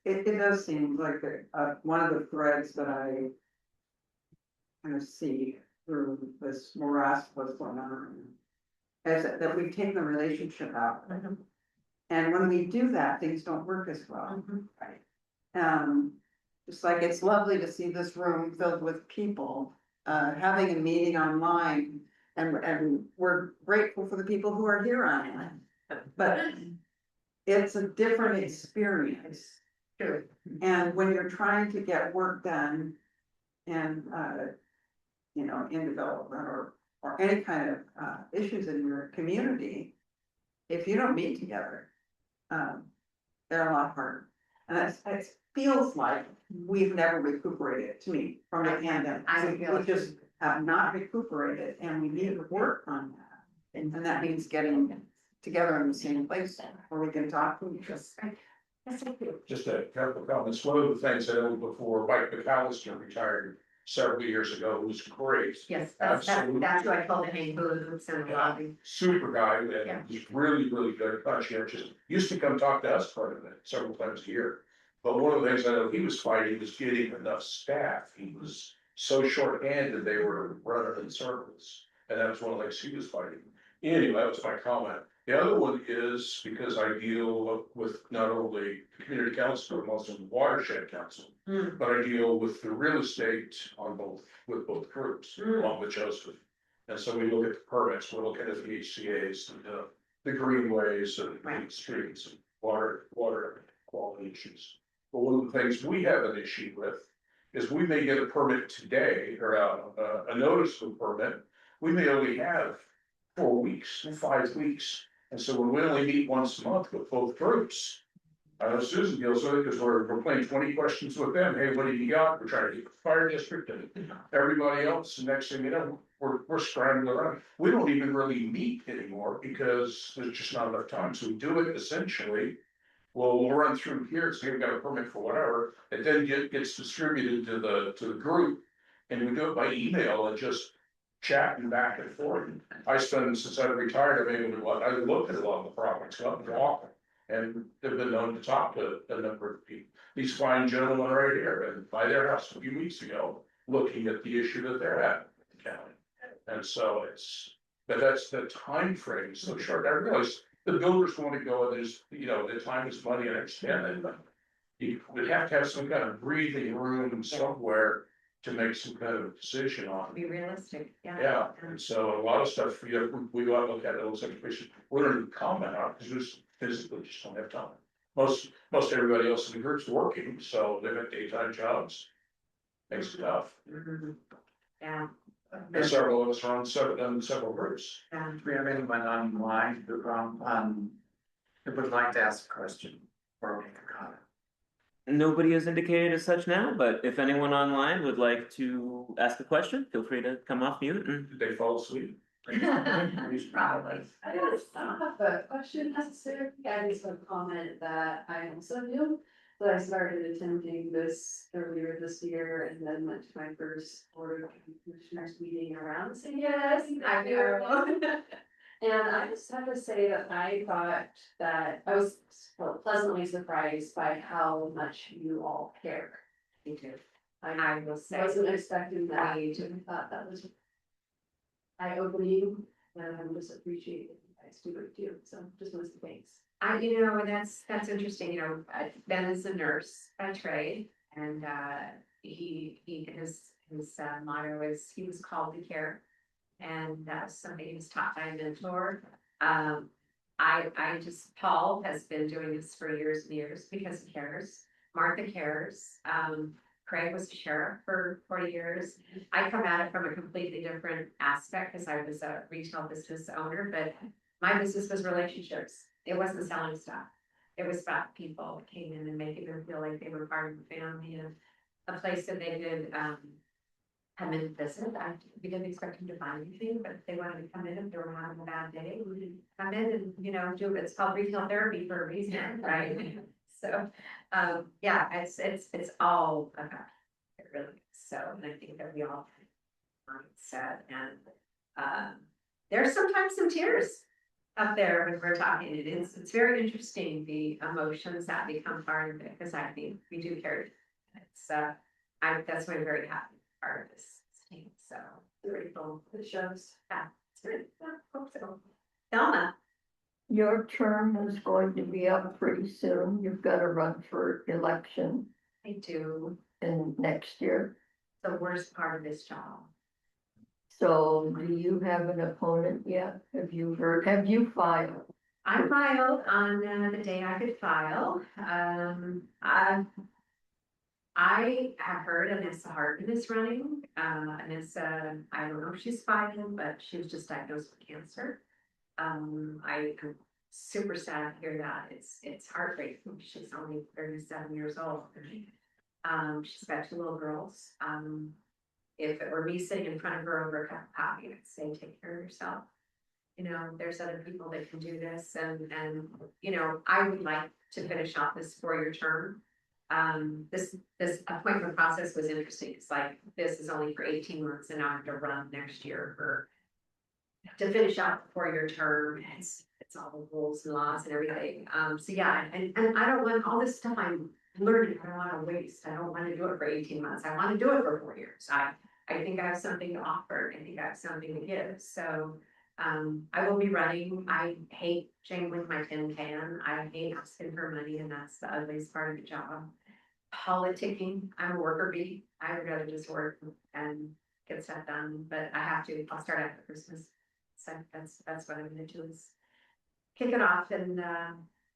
It does seem like one of the threads that I kind of see through this morass of what's going on is that we've taken the relationship out. And when we do that, things don't work as well. Right. Just like it's lovely to see this room filled with people, having a meeting online, and we're grateful for the people who are here online. But it's a different experience. Sure. And when you're trying to get work done and, in development or any kind of issues in your community, if you don't meet together, they're a lot harder. And it feels like we've never recuperated, to me, from the pandemic. We just have not recuperated, and we need to work on that. And that means getting together in the same place where we can talk to each other. Just a couple of comments. One of the things I know before Mike McAllister retired several years ago, who was great. Yes, that's who I called the hang hula hoops in the lobby. Super guy, Yeah. and he's really, really good, conscientious, used to come talk to us part of it several times a year. But one of the things I know he was fighting was getting enough staff. He was so short-handed, they were running in circles, and that was one of the things he was fighting. Anyway, that was my comment. The other one is because I deal with not only the community council, but also the watershed council. But I deal with the real estate with both groups, along with Joseph. And so we look at the permits, we look at the HCA's and the greenways and the streets and water quality issues. But one of the things we have an issue with is we may get a permit today or a notice of permit. We may only have 4 weeks, 5 weeks. And so when we only meet once a month with both groups, I know Susan deals with it because we're playing 20 questions with them. Hey, what do you got? We're trying to get the fire district and everybody else. And next thing you know, we're scrambling around. We don't even really meet anymore because there's just not enough time. So we do it essentially. Well, we'll run through here, so we've got a permit for whatever. It then gets distributed to the group, and we do it by email and just chatting back and forth. Since I've retired, I'm able to, I look at a lot of the properties, go up and walk, and they've been known to talk to a number of people. These fine gentlemen right here, and by their house a few weeks ago, looking at the issue that they're having with the county. And so but that's the time frame so short. I realize the builders want to go, and there's, the time is money, and I understand that, but you would have to have some kind of breathing room somewhere to make some kind of decision on. Be realistic, yeah. Yeah, and so a lot of stuff, we go out and look at it, looks like we don't even comment on it, because we just physically just don't have time. Most everybody else in the group's working, so they've got daytime jobs. Makes it tough. Yeah. And several of us are on several groups. Do we have anyone online who would like to ask a question or make a comment? Nobody has indicated as such now, but if anyone online would like to ask a question, feel free to come off mute and. Did they fall asleep? Probably. I don't have a question necessarily, I just have a comment that I also knew. But I started attending this earlier this year and then went to my first board of commissioners meeting around the same. Yes, I know. And I just have to say that I thought that I was pleasantly surprised by how much you all care. Me too. I will say. wasn't expecting that. Me I too. thought that was eye-opening, and I just appreciate that you guys do it too. So just want to say thanks. You know, and that's interesting, you know, Ben is a nurse by trade, and his motto is he was called to care. And that's something he was taught by a mentor. Paul has been doing this for years and years because he cares. Martha cares. Craig was a sheriff for 40 years. I come at it from a completely different aspect because I was a retail business owner, but my business was relationships. It wasn't selling stuff. It was about people that came in and making them feel like they were part of the family and a place that they could come in and visit. We didn't expect them to buy anything, but if they wanted to come in, if they were having a bad day, we would come in and, you know, do it's called retail therapy for a reason, right? So, yeah, it's all about it really is. So, and I think that we all mindset and there's sometimes some tears up there when we're talking. It's very interesting the emotions that become part of it because I think we do carry. It's that's why I'm very happy part of this team. So grateful for the shows. Yeah, it's good. Yeah, hope so. Thelma. Your term is going to be up pretty soon. You've got to run for election I do. in next year. The worst part of this job. So do you have an opponent yet? Have you filed? I filed on the day I could file. I have heard Anissa Hartman is running. Anissa, I don't know if she's filing, but she was just diagnosed with cancer. I'm super sad to hear that. It's heartbreaking. She's only 37 years old. She's got 2 little girls. If it were me sitting in front of her over a cup of coffee, I'd say, take care of yourself. You know, there's other people that can do this, and you know, I would like to finish off this 4-year term. This appointment process was interesting. It's like this is only for 18 months, and now I have to run next year to finish out the 4-year term. It's all the rules and laws and everything. So yeah, and I don't want all this stuff I'm learning. I don't want to waste. I don't want to do it for 18 months. I want to do it for 4 years. I think I have something to offer. I think I have something to give. So I will be running. I hate jangling my tin can. I hate asking for money, and that's the ugliest part of the job. Politicking. I'm a worker bee. I would rather just work and get stuff done, but I have to. I'll start after Christmas. So that's what I'm gonna do is kick it off, and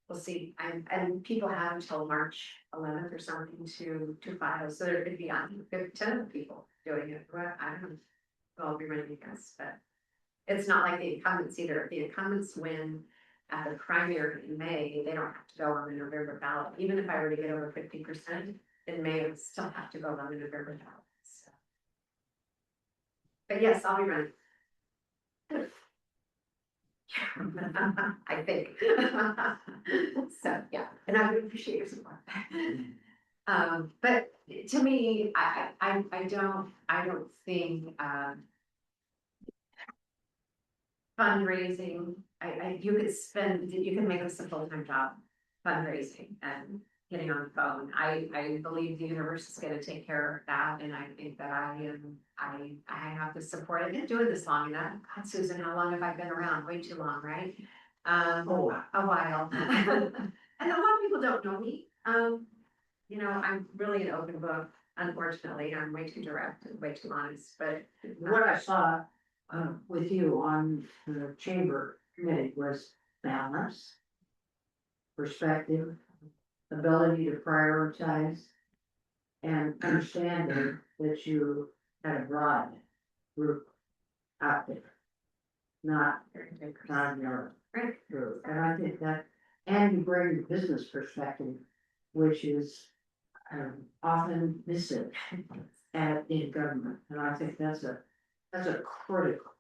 we'll see. And people have until March 11th or something to file. So there could be 10 people doing it. Well, I don't know. I'll be running against, but it's not like the incumbents either. If the incumbents win at the primary in May, they don't have to go on the November ballot. Even if I were to get over 50% in May, I would still have to go on the November ballot. So. But yes, I'll be running. I think. So yeah, and I would appreciate your support. But to me, I don't think fundraising. You could make this a full-time job, fundraising and getting on the phone. I believe the universe is going to take care of that, and I think that I have the support. I've been doing this long enough. God, Susan, how long have I been around? Way too long, right? A while. And a lot of people don't know me. You know, I'm really an open book. Unfortunately, I'm way too direct and way too honest. But what I saw with you on the chamber committee was balance, perspective, ability to prioritize, and understanding that you had a broad group out there, not your group. And I think that, and you bring business perspective, which is often missing in government. And I think that's a critical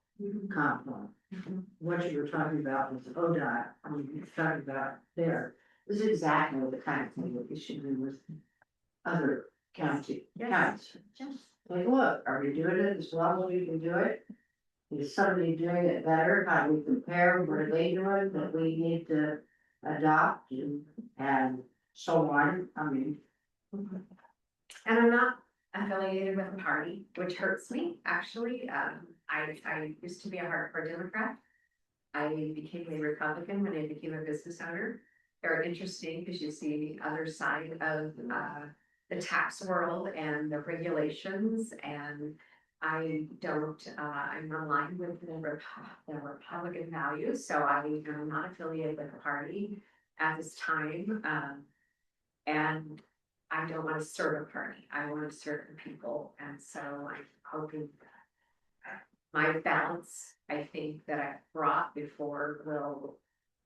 component. What you were talking about with ODOT, I mean, you're talking about there, is exactly the kind of thing that we should do with other counties. Like, look, are we doing it as well as we can do it? Is somebody doing it better? How do we compare? What are they doing that we need to adopt and so on? I mean, And I'm not affiliated with a party, which hurts me, actually. I used to be a hardcore Democrat. I became a Republican when I became a business owner. They're interesting because you see the other side of the tax world and the regulations, and I don't, I'm aligned with the Republican values, so I am not affiliated with a party at this time. And I don't want to serve a party. I want to serve the people. And so I'm hoping that my balance, I think that I've brought before will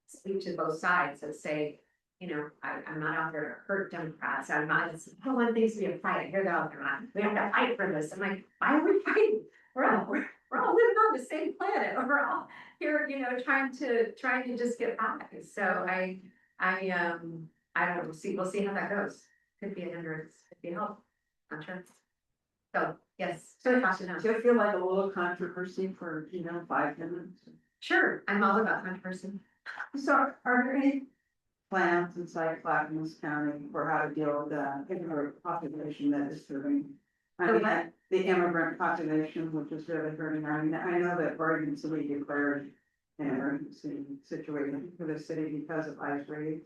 speak to both sides and say, you know, I'm not out there to hurt Democrats. I'm not, I want things to be a fight. I hear that all the time. We have to fight for this. I'm like, why are we fighting? We're all living on the same planet. We're all here, you know, trying to just get by. So I don't know, we'll see how that goes. Could be a hindrance, could be a help. Not sure. So, yes. So do you feel like a little controversy for, 5 minutes? Sure, I'm all about controversy. So are there any plans inside Clackamas County for how to deal with the immigrant population that is serving? I mean, the immigrant population, which is really hurting. I mean, I know that Oregon City declared an emergency situation for the city because of ICE raids.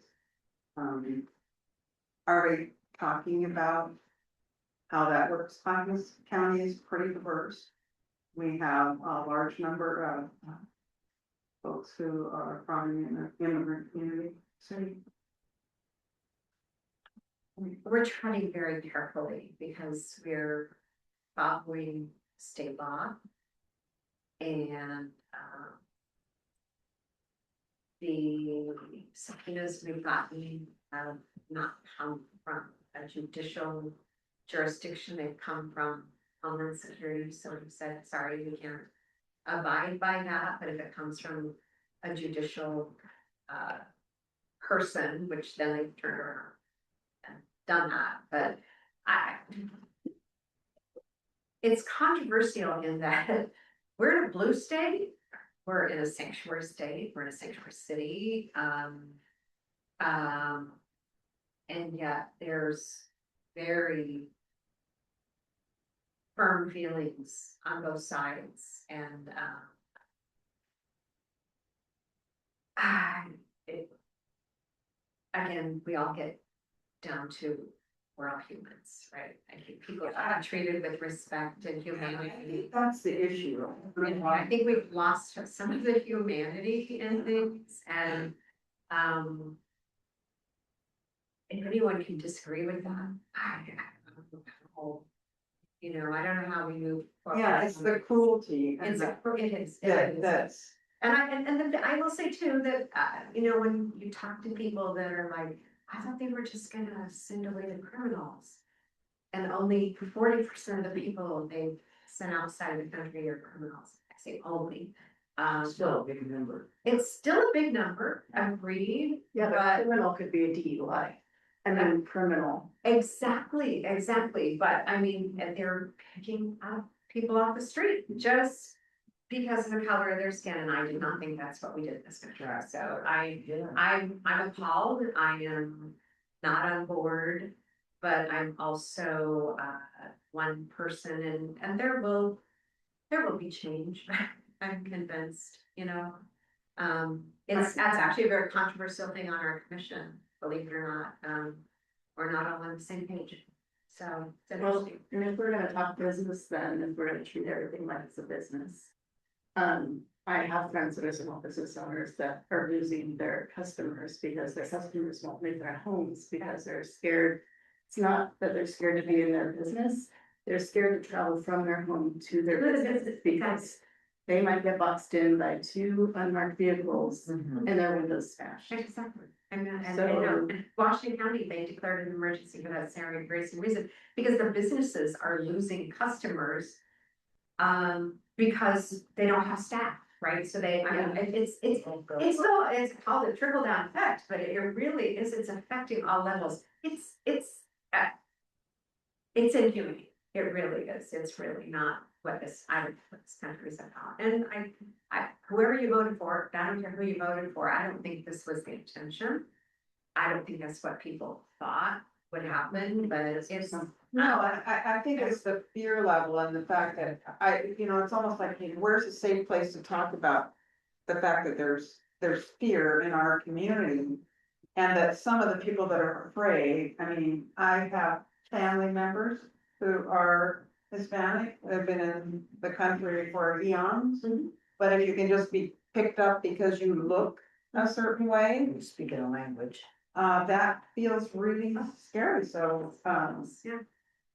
Are we talking about how that works? Clackamas County is pretty diverse. We have a large number of folks who are from the immigrant community. We're treading very carefully because we're following state law. And the subpoenas we've gotten have not come from a judicial jurisdiction. They've come from Homeland Security. So we said, sorry, we can't abide by that. But if it comes from a judicial person, which then they've turned around and done that. But it's controversial in that we're in a blue state, we're in a sanctuary state, we're in a sanctuary city. And yet there's very firm feelings on both sides. And again, we all get down to we're all humans, right? I think people are treated with respect and humanity. That's the issue. And I think we've lost some of the humanity in things, and if anyone can disagree with that, I don't know. I don't know how we move forward. Yeah, it's the cruelty. It is. That's. And then I will say too that, when you talk to people that are like, I thought they were just gonna send away the criminals. And only 40% of the people they sent outside of the country are criminals. I say only. still a big number. It's still a big number, agreed. Yeah, but criminal could be a DUI. And then criminal. Exactly. But I mean, and they're picking up people off the street just because of the color of their skin, and I do not think that's what we did in this country. So I'm appalled. I am not on board, but I'm also one person, and there will be change. I'm convinced. That's actually a very controversial thing on our commission. Believe it or not, we're not all on the same page. So it's Well, interesting. and if we're gonna talk business, then if we're gonna treat everything like it's a business. I have friends that are small business owners that are losing their customers because their customers won't leave their homes because they're scared. It's not that they're scared to be in their business, they're scared to travel from their home to their business because they might get boxed in by 2 unmarked vehicles and their windows smashed. Exactly. And So- in Washington County, they declared an emergency for that same reason, because the businesses are losing customers. Because they don't have staff, right? So it's called a trickle down effect, but it really is, it's affecting all levels. It's inhumane. It really is. It's really not what this, I don't know what this country's about. And whoever you voted for, I don't care who you voted for, I don't think this was the intention. I don't think that's what people thought would happen, but it's. No, I think it's the fear level and the fact that it's almost like, where's a safe place to talk about the fact that there's fear in our community. And that some of the people that are afraid, I mean, I have family members who are Hispanic, they've been in the country for eons. But if you can just be picked up because you look a certain way. Speaking a language. That feels really scary, so,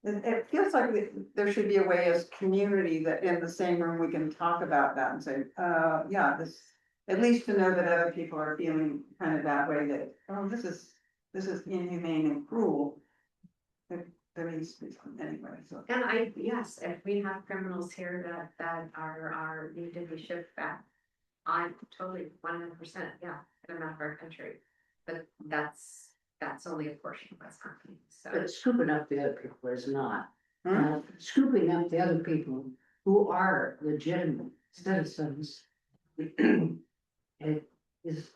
it feels like there should be a way as community that in the same room, we can talk about that and say, at least to know that other people are feeling kind of that way, that, oh, this is inhumane and cruel. There needs to be something anyway, so. And yes, if we have criminals here that are need to be shipped back, I'm totally 100%, yeah, they're not our country. But that's only a portion of what's happening, so. But scooping up the other people is not. Scooping up the other people who are legitimate citizens. It is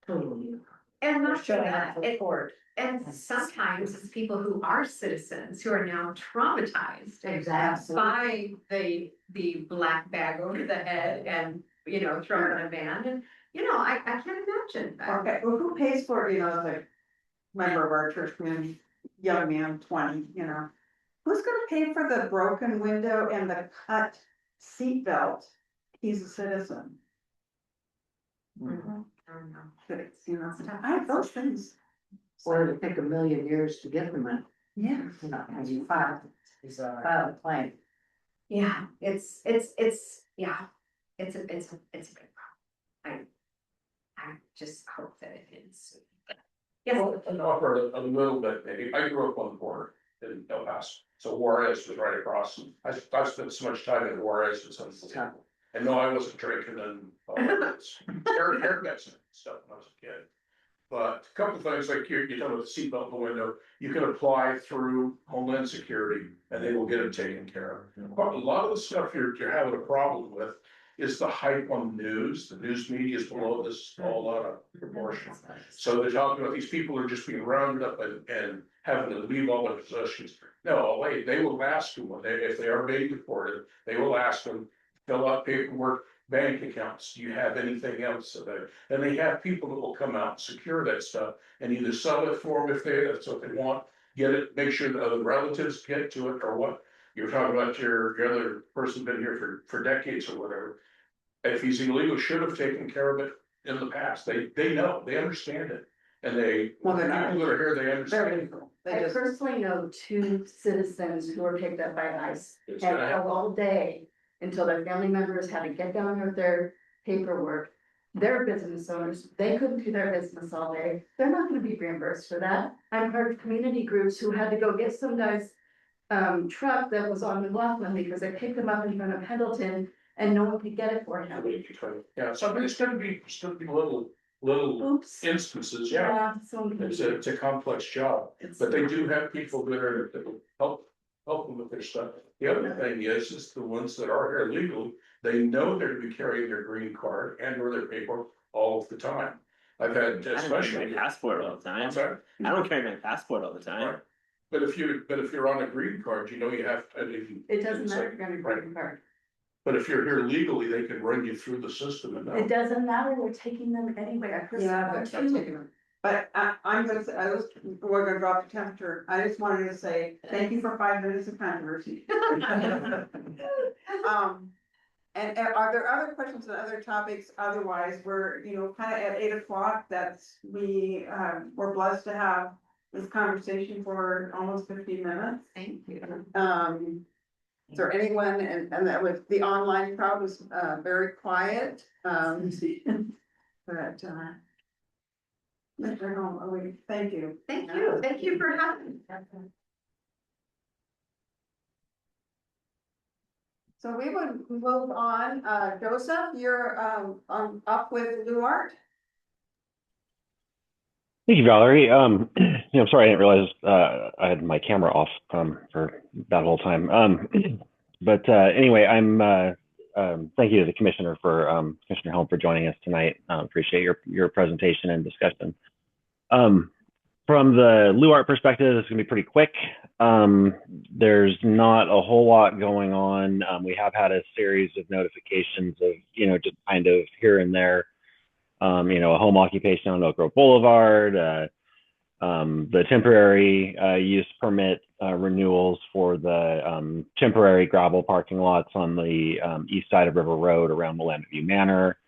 totally. And not showing that, up for court. and sometimes it's people who are citizens who are now traumatized. Exactly. By the black bag over the head and, thrown in a van, and, I can't imagine that. Okay, well, who pays for it, like, member of our church community, young man, 20, who's gonna pay for the broken window and the cut seatbelt? He's a citizen. I don't know. But I have those things. Or it'll take 1,000,000 years to get them in. Yeah. As you file a claim. Yeah, it's a big problem. I just hope that it ends. Yes. Well, and offer a little bit, maybe, I grew up on the border in El Paso, so Juarez was right across. I've spent so much time in Juarez, it's unbelievable. And no, I wasn't drinking and haircuts and stuff when I was a kid. But a couple of things, like you're talking about the seatbelt in the window, you can apply through Homeland Security and they will get it taken care of. But a lot of the stuff you're having a problem with is the hype on the news. The news media is below this all out of proportion. So they're talking about these people are just being rounded up and having to leave all their possessions. No, wait, they will ask them if they are being deported, they will ask them, fill out paperwork, bank accounts, do you have anything else? And they have people that will come out and secure that stuff and either sell it for them if that's what they want, get it, make sure that other relatives get to it, or what. You're talking about your other person been here for decades or whatever. If he's illegal, should have taken care of it in the past. They know, they understand it. And the people that are here, they understand. I personally know 2 citizens who were picked up by ICE It's and gonna held all day until their family members had to get down with their paperwork. They're business owners, they couldn't do their business all day, they're not gonna be reimbursed for that. I've heard community groups who had to go get some guy's truck that was on McLaughlin because they picked him up in front of Pendleton and no one could get it for him. Yeah, so it's gonna be little Oops. instances, yeah. So It's a complex job, but they do have people that will help them with their stuff. The other thing is the ones that are here legally, they know they're to be carrying their green card and or their paper all of the time. I've had I don't especially. carry my passport all the time. I'm sorry? I don't carry my passport all the time. Right. But if you're on a green card, you have to. it doesn't matter if you're on a green card. But if you're here legally, they can run you through the system and. It doesn't matter, we're taking them anyway. I personally Yeah, know they're 2. taking them. But I'm gonna say, we're gonna drop the temperature. I just wanted to say, thank you for 5 minutes of controversy. And are there other questions on other topics? Otherwise, we're, kind of at 8 o'clock. We're blessed to have this conversation for almost 15 minutes. Thank you. Is there anyone, and that was, the online crowd was, very quiet, but, Mr. Home, thank you. Thank you for having me. So we would move on, Joseph, you're, up with Luart. Thank you, Valerie. I'm sorry I didn't realize I had my camera off for that whole time. But anyway, thank you to the commissioner for Commissioner Helm for joining us tonight. Appreciate your presentation and discussion. From the Luart perspective, it's gonna be pretty quick. There's not a whole lot going on. We have had a series of notifications of, just kind of here and there, a home occupation on Oak Grove Boulevard, the temporary use permit renewals for the temporary gravel parking lots on the east side of River Road around Willamette View Manor.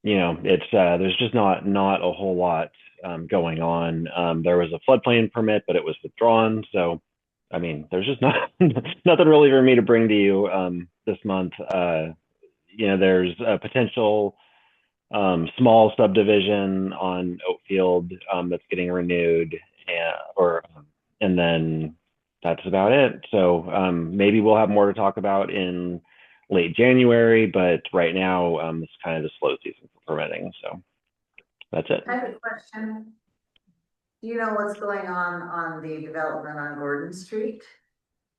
It's there's just not a whole lot going on. There was a floodplain permit, but it was withdrawn. So, I mean, there's just nothing really for me to bring to you this month. There's a potential small subdivision on Oakfield that's getting renewed, and then that's about it. So maybe we'll have more to talk about in late January, but right now it's kind of the slow season for permitting. So that's it. I have a question. Do you know what's going on the development on Gordon Street?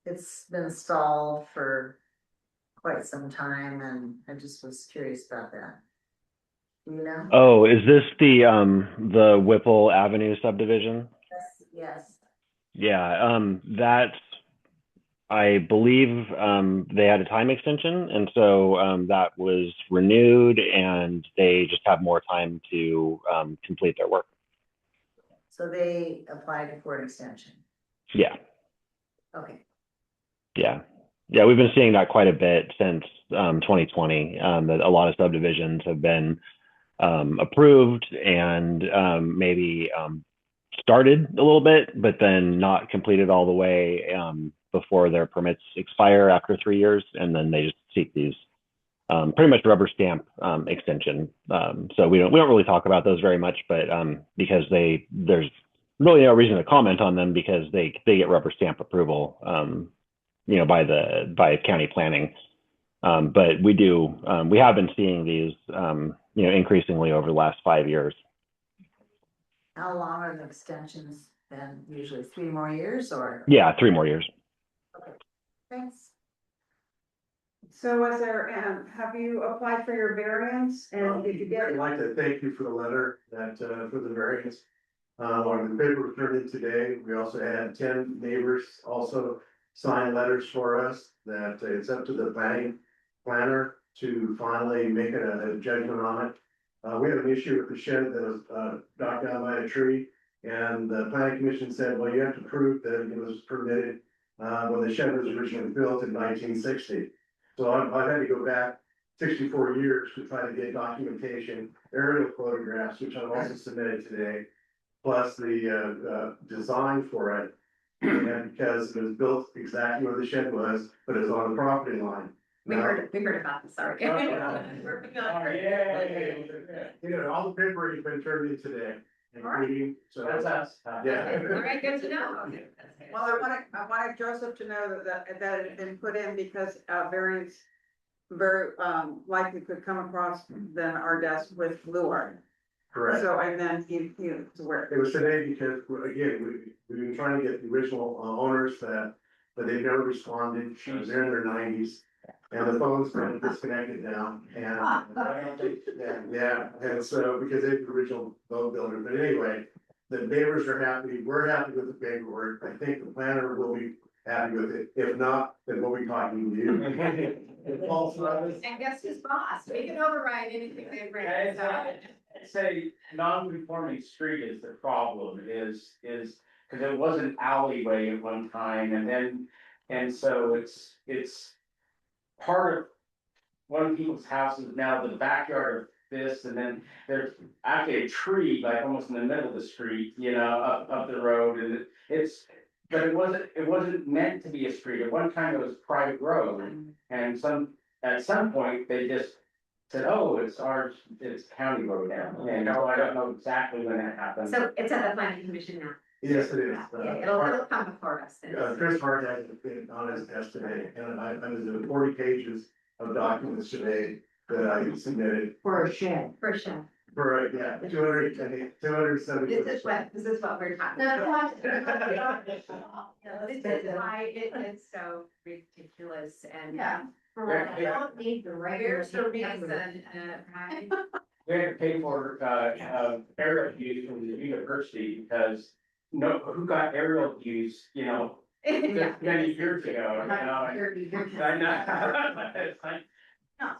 It's been stalled for quite some time, and I just was curious about that. Do you know? Oh, is this the Whipple Avenue subdivision? Yes, yes. Yeah, that's, I believe they had a time extension, and so that was renewed, and they just have more time to complete their work. So they applied for an extension. Yeah. Okay. Yeah. Yeah, we've been seeing that quite a bit since 2020, that a lot of subdivisions have been approved and maybe started a little bit, but then not completed all the way before their permits expire after 3 years. And then they just seek these pretty much rubber stamp extension. So we don't really talk about those very much, but because there's really no reason to comment on them because they get rubber stamp approval, by county planning. But we have been seeing these, increasingly over the last 5 years. How long are the extensions then? Usually 3 more years or? Yeah, 3 more years. Okay, thanks. So was there, have you applied for your variance and did you get I'd it? like to thank you for the letter that, for the variance. On the paper printed today, we also had 10 neighbors also sign letters for us that it's up to the planner to finally make a judgment on it. We have an issue with the shed that was knocked down by a tree, and the planning commission said, well, you have to prove that it was permitted when the shed was originally built in 1960. So I've had to go back 64 years to try to get documentation, aerial photographs, which I've also submitted today, plus the design for it. And because it was built exactly where the shed was, but it's on the property line. We heard about this, sorry. We're all the paper has been turned in today, including, so that's us. Yeah. All right, good to know. Well, I wanted Joseph to know that it had been put in because variance very likely could come across then our desk with Luard. Correct. So, and then he was aware. It was today because, again, we've been trying to get the original owners but they've never responded. They're in their 90s. And the phone's been disconnected now, and yeah, and so because they're the original boat builder, but anyway, the neighbors are happy, we're happy with the paperwork, I think the planner will be happy with it, if not, then we'll be talking to you. And guess who's boss? We can override anything they bring. It's a non-conforming street is the problem, is because it was an alleyway at one time, and so it's part of one of people's houses now, the backyard of this, and then there's actually a tree like almost in the middle of the street, up the road, and but it wasn't meant to be a street. At one time it was a private road, and at some point they just said, oh, it's ours, it's county road now, and I don't know exactly when that happened. So it's at the planning commission now. Yes, it is. Yeah, it'll come before us. Chris Hart has been on his desk today, and I was 40 pages of documents today that I submitted. For a shed. For sure. Right, yeah, 270. This is what we're talking about. This is why it's so ridiculous and. Yeah. I don't need the regular. There's the reason, right? We had to pay for, aerial views from the university because who got aerial views, many years ago, I know. It's like,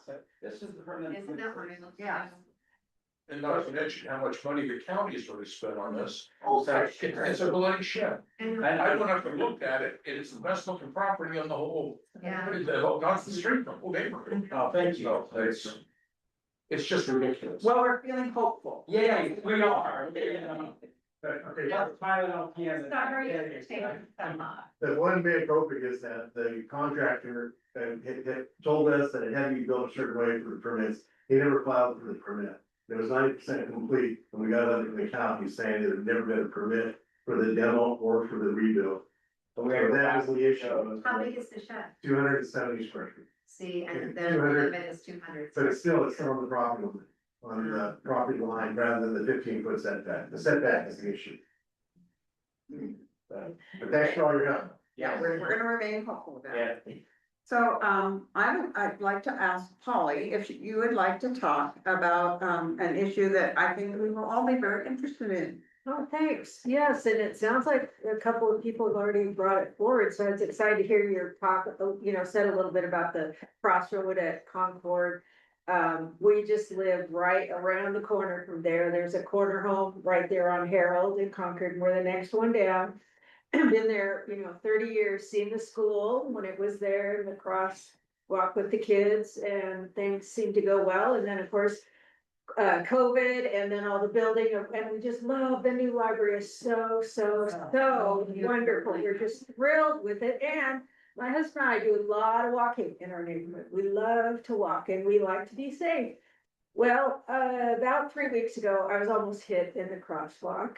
so this is the permanent. Isn't that right? Yeah. And not to mention how much money the county has really spent on this. Oh, It's a bloody shit. And- I went up and looked at it, and it's the best looking property on the whole, Yeah. not the street, the whole neighborhood. Oh, thank you. So it's just ridiculous. Well, we're feeling hopeful. Yeah, we are. Okay, that's Tylenol cans. Sorry, it's taking some, The one big hoping is that the contractor had told us that it had to be built a certain way for the permits. He never filed for the permit. It was 90% complete, and we got it from the county saying there had never been a permit for the demo or for the rebuild. So that was the issue. How big is the shed? 270 square feet. See, and the 200. limit is 200. But it's still on the property line, on the property line rather than the 15-foot setback. The setback is the issue. But thanks for all your help. Yeah, we're gonna remain hopeful about it. Yeah. So, I'd like to ask Polly if you would like to talk about, an issue that I think we will all be very interested in. Oh, thanks. Yes, and it sounds like a couple of people have already brought it forward, so I was excited to hear your talk, said a little bit about the crossroad at Concord. We just live right around the corner from there. There's a corner home right there on Harold in Concord, and we're the next one down. Been there, 30 years, seen the school when it was there and the crosswalk with the kids, and things seemed to go well. And then, of course, COVID and then all the building and we just love the new library. Is so wonderful. We're just thrilled with it. And my husband and I do a lot of walking in our neighborhood. We love to walk and we like to be safe. Well, about 3 weeks ago, I was almost hit in the crosswalk.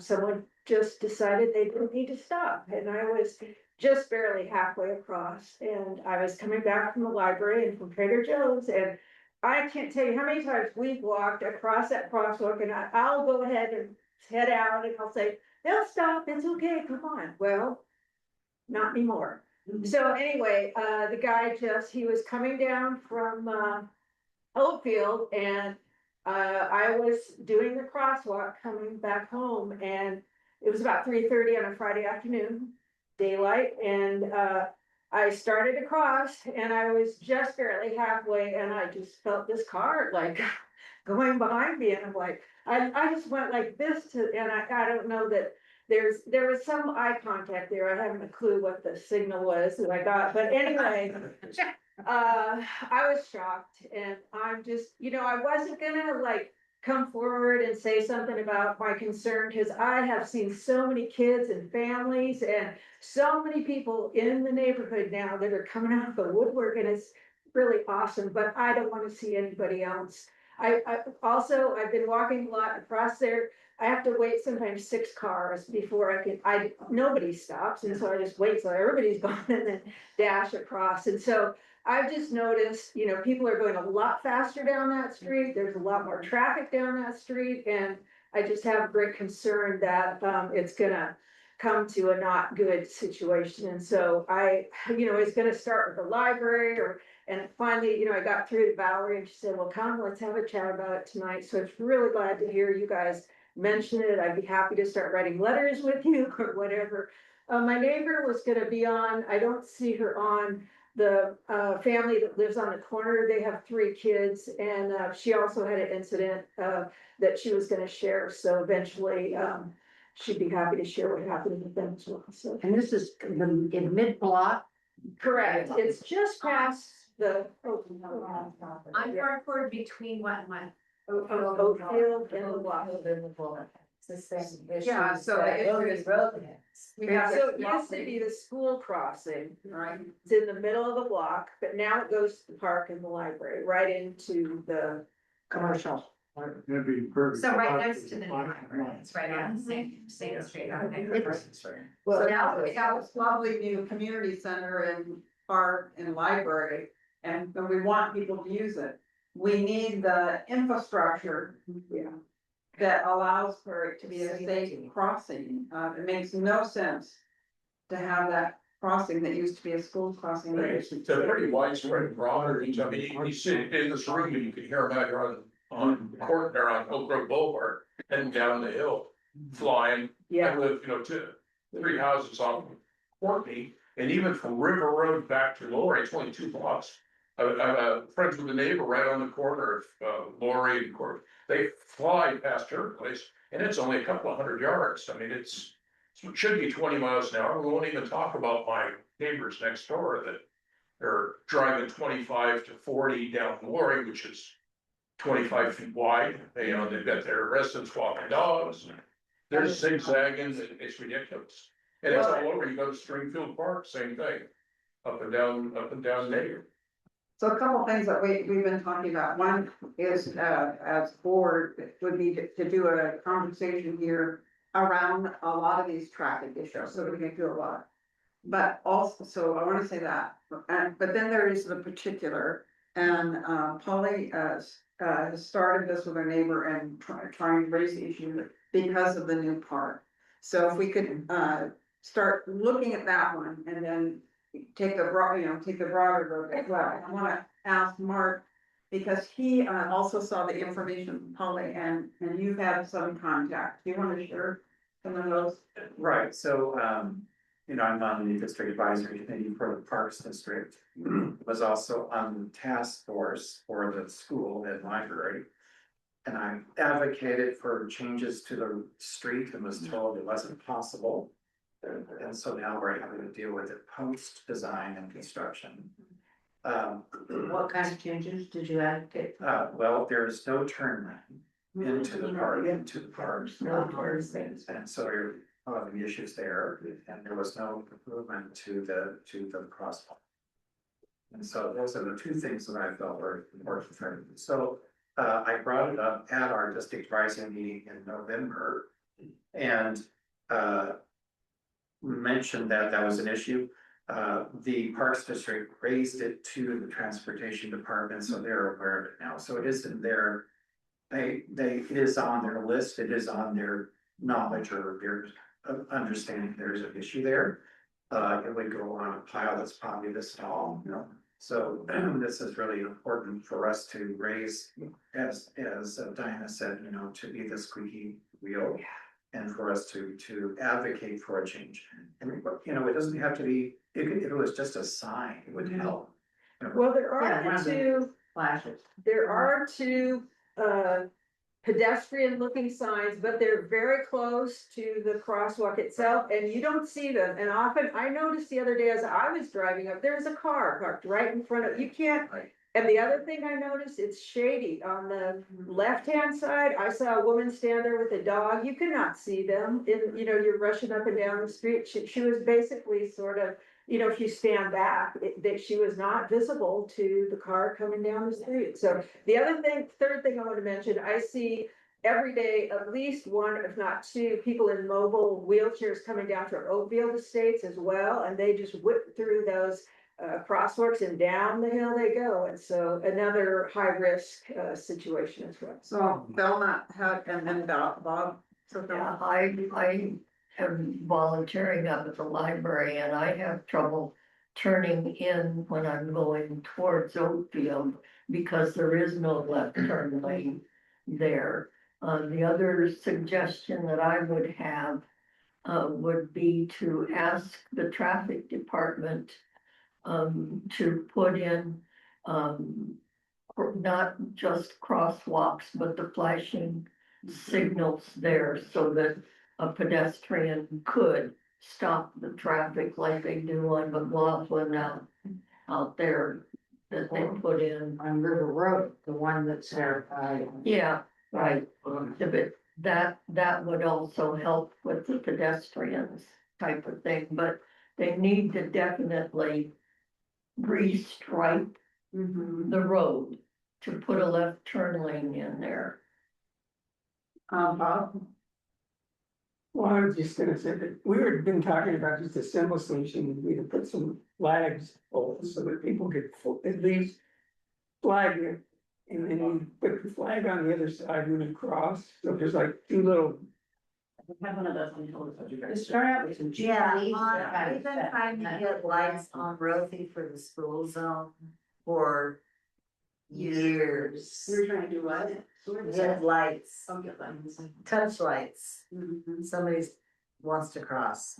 Someone just decided they didn't need to stop, and I was just barely halfway across, and I was coming back from the library and from Trader Joe's, and I can't tell you how many times we've walked across that crosswalk, and I'll go ahead and head out, and I'll say, they'll stop, it's okay, come on. Well, not anymore. So anyway, the guy he was coming down from Oakfield, and I was doing the crosswalk coming back home, and it was about 3:30 on a Friday afternoon, daylight, and I started across, and I was just barely halfway, and I just felt this car like going behind me, and I'm like, I just went like this and I don't know that there was some eye contact there. I haven't a clue what the signal was that I got, but anyway. I was shocked, and I'm just, I wasn't gonna come forward and say something about my concern, because I have seen so many kids and families and so many people in the neighborhood now that are coming out of the woodwork, and it's really awesome, but I don't want to see anybody else. I've been walking a lot across there. I have to wait sometimes 6 cars before nobody stops, and so I just wait till everybody's gone and then dash across. And so I've just noticed, people are going a lot faster down that street. There's a lot more traffic down that street. And I just have great concern that it's gonna come to a not good situation. And so it's gonna start with the library and finally, I got through to Valerie and she said, well, come, let's have a chat about it tonight. So it's really glad to hear you guys mention it. I'd be happy to start writing letters with you or whatever. My neighbor was gonna be on, I don't see her on, the family that lives on the corner. They have 3 kids, and she also had an incident that she was going to share. So eventually, she'd be happy to share what happened with them as well. So, And this is in mid-block? correct. It's just past the. On Concord between what and what? Oakfield and the block. It's the same issue. Yeah, so that it Otis is- Road has. So it used to be the school crossing, Right. it's in the middle of the block, but now it goes to the park and the library, right into the commercial. That'd be perfect. So right next to the new library, it's right on the same street. Okay. Well, now we have this lovely new community center and park and library, and we want people to use it. we need the infrastructure. Yeah. That allows for it to be a safe crossing. It makes no sense to have that crossing that used to be a school crossing. It's a pretty widespread broader, I mean, you sit in this room and you can hear them out here on Court, or on Oak Grove Boulevard, heading down the hill, flying. Yeah. I live, 3 houses off Courtney, and even from River Road back to Lori, it's only 2 blocks. I'm friends with a neighbor right on the corner of Lori and Court. They fly past her place, and it's only a couple of 100 yards. I mean, it should be 20 miles an hour. We won't even talk about my neighbors next door that are driving 25 to 40 down Lori, which is 25 feet wide. They've got their residents walking dogs. They're zigzagging. It's ridiculous. And it's all over. You go to Springfield Park, same thing. Up and down Native. So a couple things that we've been talking about. One is, as board, would be to do a conversation here around a lot of these traffic issues, so we can do a lot. But also, so I want to say that, but then there is the particular, and Polly has started this with her neighbor and trying to raise the issue because of the new park. So if we could start looking at that one and then take the broader look as well. I wanna ask Mark, because he also saw the information from Polly and you've had some contact. Do you want to share some of those? Right, so, I'm on the district advisory committee for the Parks District. Was also on the task force for the school and library. And I advocated for changes to the street and was told it wasn't possible. And so now we're having to deal with it post-design and construction. What kind of changes did you advocate? Well, there's no turn lane into the park, No turn lanes. And so you're having issues there, and there was no improvement to the crosswalk. And so those are the 2 things that I felt were important. So I brought it up at our district advisory meeting in November, and mentioned that was an issue. The Parks District raised it to the Transportation Department, so they're aware of it now. So it is in their, it is on their list, it is on their knowledge or their understanding there's an issue there. It would go on a pile that's probably this tall, So this is really important for us to raise, as Diana said, to be the squeaky wheel. And for us to advocate for a change. And it doesn't have to be, if it was just a sign, it would help. Well, there are two flashes. There are 2 pedestrian looking signs, but they're very close to the crosswalk itself and you don't see them. And often I noticed the other day as I was driving up, there's a car parked right in front of, you can't. Right. And the other thing I noticed, it's shady. On the left-hand side, I saw a woman stand there with a dog. You could not see them. You're rushing up and down the street. She was basically sort of, if you stand back, that she was not visible to the car coming down the street. So the third thing I want to mention, I see every day at least 1, if not 2, people in mobile wheelchairs coming down from Oakfield Estates as well, and they just whip through those crosswalks and down the hill they go. And so another high risk situation as well. So Belmont had, and then Bob. So Yeah, I am volunteering up at the library and I have trouble turning in when I'm going towards Oakfield because there is no left turn lane there. The other suggestion that I would have would be to ask the traffic department to put in not just crosswalks, but the flashing signals there so that a pedestrian could stop the traffic like they do on McLaughlin out there that they put in. On River Road, the one that's there. Yeah, right. But that would also help with the pedestrians type of thing, but they need to definitely restripe the road to put a left turn lane in there. Bob? Well, I was just gonna say that we had been talking about just a simple solution, we could put some flags poles so that people could at least flag And then you put the flag on the other side when you cross, so there's like two little. Have one of those on the Just start out with some. Yeah, we've been trying to get lights on Rosie for the school zone for years. We're trying to do what? Get lights, Oh, get lights. touch lights. Somebody wants to cross.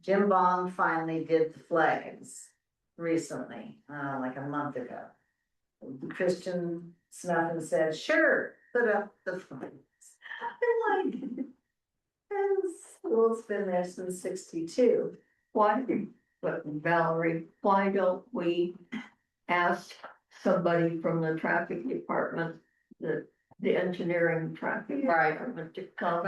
Jim Bong finally did the flags recently, like a month ago. Christian Snuffin said, sure, put up the flags. I'm like, and school's been there since 62. Why, but Valerie, why don't we ask somebody from the traffic department, the engineering traffic department to come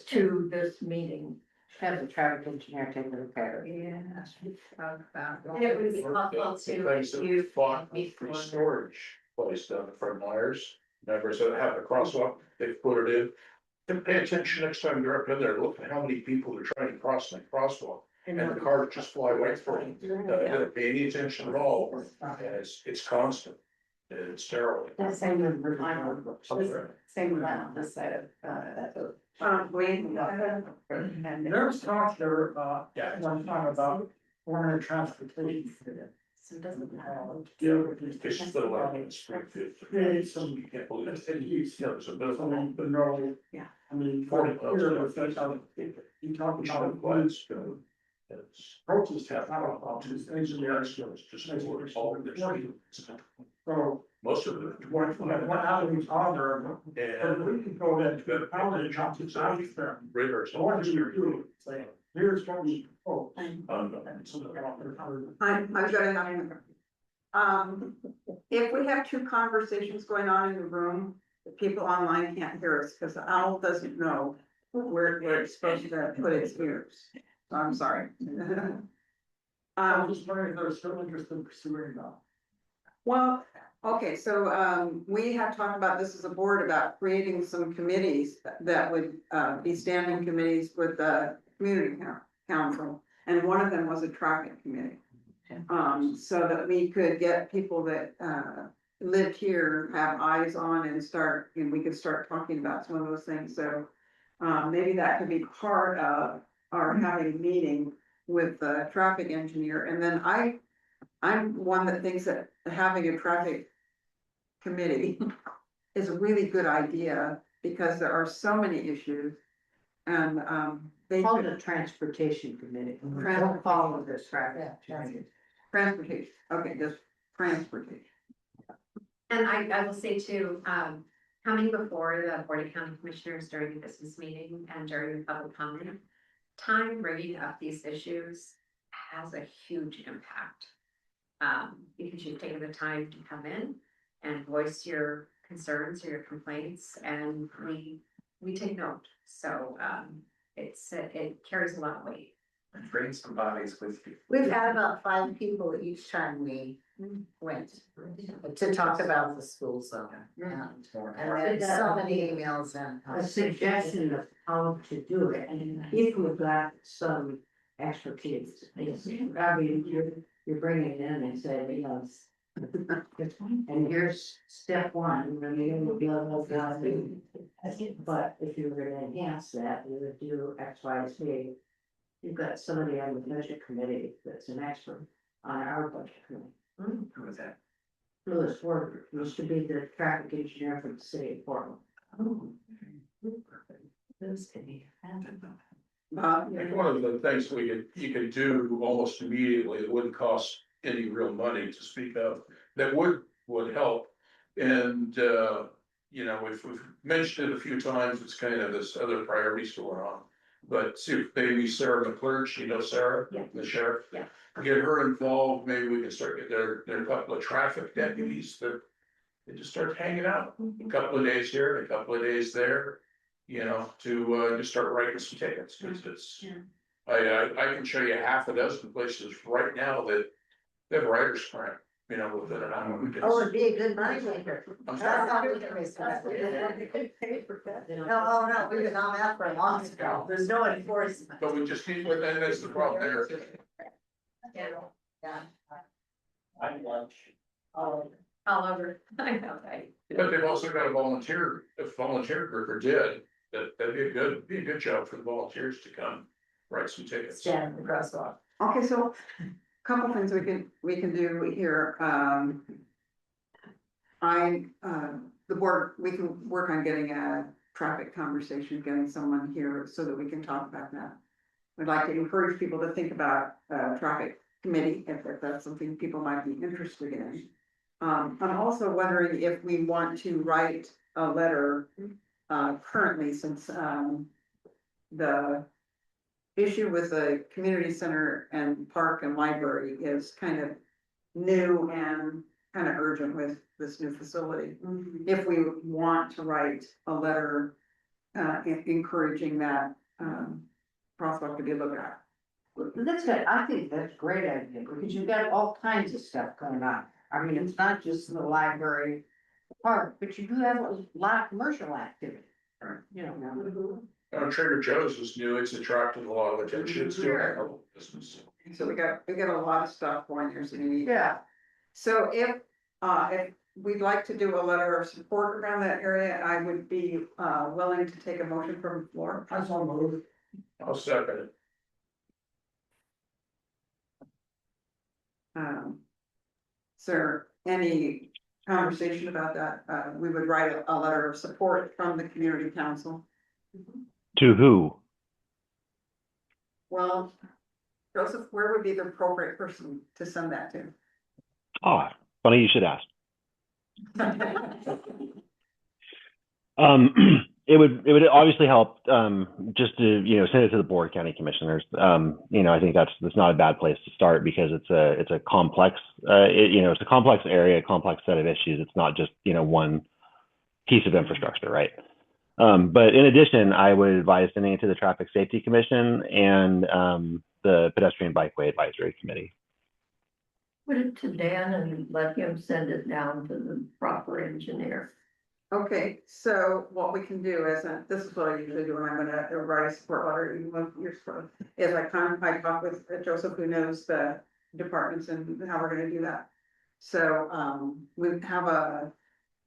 to this meeting? Have the traffic engineer take a look at it. And it would be helpful to, if you. Fought for storage place down in Fred Meyer's, members that have a crosswalk, they put it in. And pay attention next time you're up in there, look at how many people are trying to cross that crosswalk. And the cars just fly right through them. They don't pay any attention at all. And it's constant. It's terrible. That same with same with that on this side of, There's talk there about, one time about foreign transportation. So it doesn't. Deal with these. It's still out in Springfield. Create some. You can't believe it. And he's, There's a bit of a some, the normal. Yeah. I mean, 40 here, with that, you talk about plans, It's approaches have, I don't know, just engineers. just all of this. So, Most of it. what avenues are there? And And we can go then to the power chances out there. rivers. So what do you do? Say, here's what we, oh. I've got if we have two conversations going on in the room, the people online can't hear us because the owl doesn't know where it's supposed to put its ears. So I'm sorry. I'm just wondering if they're still interested in pursuing that. Well, okay, so we have talked about this as a board about creating some committees that would be standing committees with the community council. And one of them was a traffic committee. So that we could get people that lived here, have eyes on and we could start talking about some of those things. So maybe that could be part of our having a meeting with the traffic engineer. And then I'm one that thinks that having a traffic committee is a really good idea because there are so many issues. And they Call it a transportation committee. Don't follow this traffic. Transportation, okay, just transportation. And I will say too, coming before the Board of County Commissioners during the business meeting and during the public comment, time bringing up these issues has a huge impact. Because you've taken the time to come in and voice your concerns or your complaints, and we take note. So it carries a lot of weight. Bring some bodies with you. We've had about 5 people each time we went to talk about the school zone. And then so many emails and. A suggestion of how to do it, and if we've got some expertise, I mean, you're bringing it in and say, you know. And here's step one, and then you'll be able to do. But if you were to enhance that, you would do X, Y, Z. You've got somebody on the budget committee that's an expert on our budget committee. Who was that? Louis Ford used to be the traffic engineer for the city of Portland. Bob? I think one of the things you could do almost immediately, that wouldn't cost any real money to speak of, that would help. And, you know, we've mentioned it a few times, it's kind of this other priorities going on. But see if maybe Sarah McClurch, you know Sarah, the sheriff. Yeah. Get her involved, maybe we can start get there are a couple of traffic deputies that they just start hanging out. A couple of days here, a couple of days there, you know, to just start writing some tickets, because it's. I can show you half a dozen places right now that they have writers' cramp, you know, within an hour. Oh, it'd be a good money maker. I'm That's sorry. not what we said. No, we did not have for a long ago. There's no enforcement. But we just need, and that's the problem there. Yeah. I'm lunch. all over. I know, right? But they've also got a volunteer group, or did, that'd be a good job for the volunteers to come write some tickets. Stand in the crosswalk. Okay, so a couple things we can do here. The board, we can work on getting a traffic conversation, getting someone here so that we can talk about that. We'd like to encourage people to think about traffic committee if that's something people might be interested in. I'm also wondering if we want to write a letter currently, since the issue with the community center and park and library is kind of new and kind of urgent with this new facility. If we want to write a letter encouraging that crosswalk to be looked at. That's good. I think that's a great idea because you've got all kinds of stuff going on. I mean, it's not just the library, the park, but you do have a lot of commercial activity. You know. Trader Joe's is new, it's attracted a lot of attention, it's doing a couple business. So we got a lot of stuff going here, so we need. Yeah. So if we'd like to do a letter of support around that area, I would be willing to take a motion from the floor. I saw move. I'll second it. Is there any conversation about that? We would write a letter of support from the community council. To who? Well, Joseph, where would be the appropriate person to send that to? Oh, funny you should ask. It would obviously help just to send it to the board county commissioners. I think that's not a bad place to start because it's a complex it's a complex area, a complex set of issues. It's not just one piece of infrastructure, right? But in addition, I would advise sending it to the Traffic Safety Commission and the Pedestrian Bikeway Advisory Committee. Put it to Dan and let him send it down to the proper engineer. Okay, so what we can do is, this is what I usually do when I'm gonna write a support letter, even with your support, is I talk with Joseph, who knows the departments and how we're gonna do that. So, we have a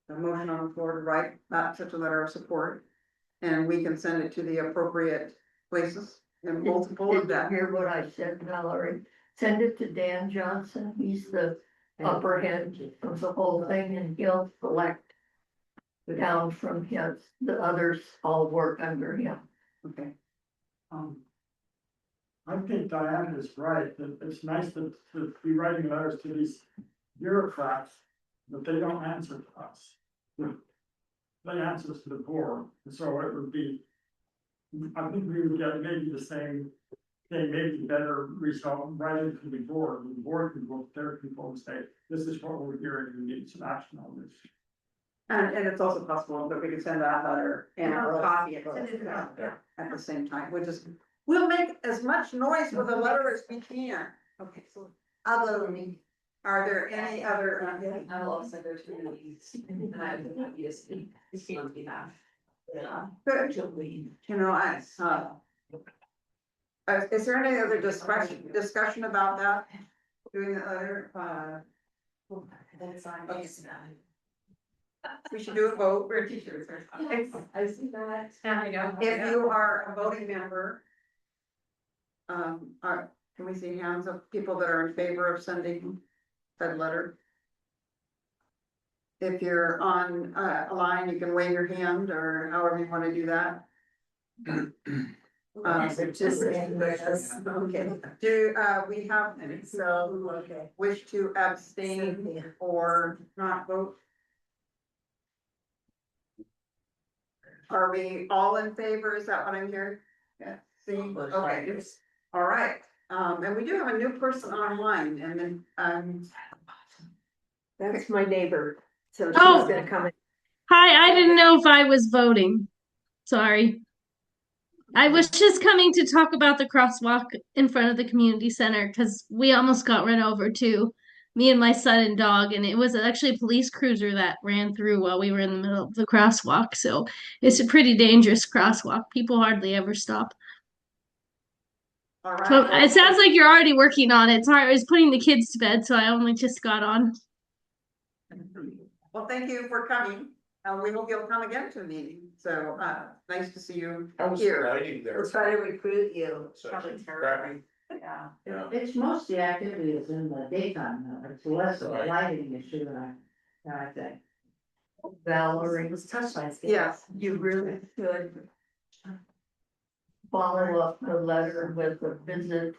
motion on the floor to write such a letter of support, and we can send it to the appropriate places and multiple of that. Did you hear what I said, Valerie? Send it to Dan Johnson. He's the upper head of the whole thing and he'll select down from his, the others all work under him. Okay. I think Diane is right, that it's nice to be writing letters to these bureaucrats, but they don't answer to us. They answer to the board, and so it would be, I think we would get maybe the same thing, maybe better result, writing to the board, and the board can go to their people and say, this is what we're hearing, we need some action on this. And it's also possible that we can send that letter and copy it at the same time, we'll make as much noise with a letter as we can. Okay, so I'll go to me. are there any other? I will also go to the meetings and I would have you to speak on behalf. Good. Is there any other discussion about that? Doing the other, we should do a vote. We're teachers. I see that. I know. If you are a voting member, can we see hands of people that are in favor of sending that letter? If you're on a line, you can wave your hand or however you want to do that. Okay. Do we have any wish to abstain or not vote? Are we all in favor? Is that what I'm hearing? Yeah. See, okay, all right. And we do have a new person online and then, That's my neighbor, so she's Oh. gonna come in. Hi, I didn't know if I was voting. Sorry. I was just coming to talk about the crosswalk in front of the community center because we almost got run over too. Me and my son and dog, and it was actually a police cruiser that ran through while we were in the middle of the crosswalk. So it's a pretty dangerous crosswalk. People hardly ever stop. all right. So it sounds like you're already working on it. Sorry, I was putting the kids to bed, so I only just got on. Well, thank you for coming. We hope you'll come again to the meeting. So, nice to see you How was the here. lighting there? We'll try to recruit you. So, Probably crappy. Yeah. Yeah. It's most of the activity is in the daytime, though. It's less of a Right. lighting issue I think. Valerie was touched by it. Yes. You really should follow up the letter with a visit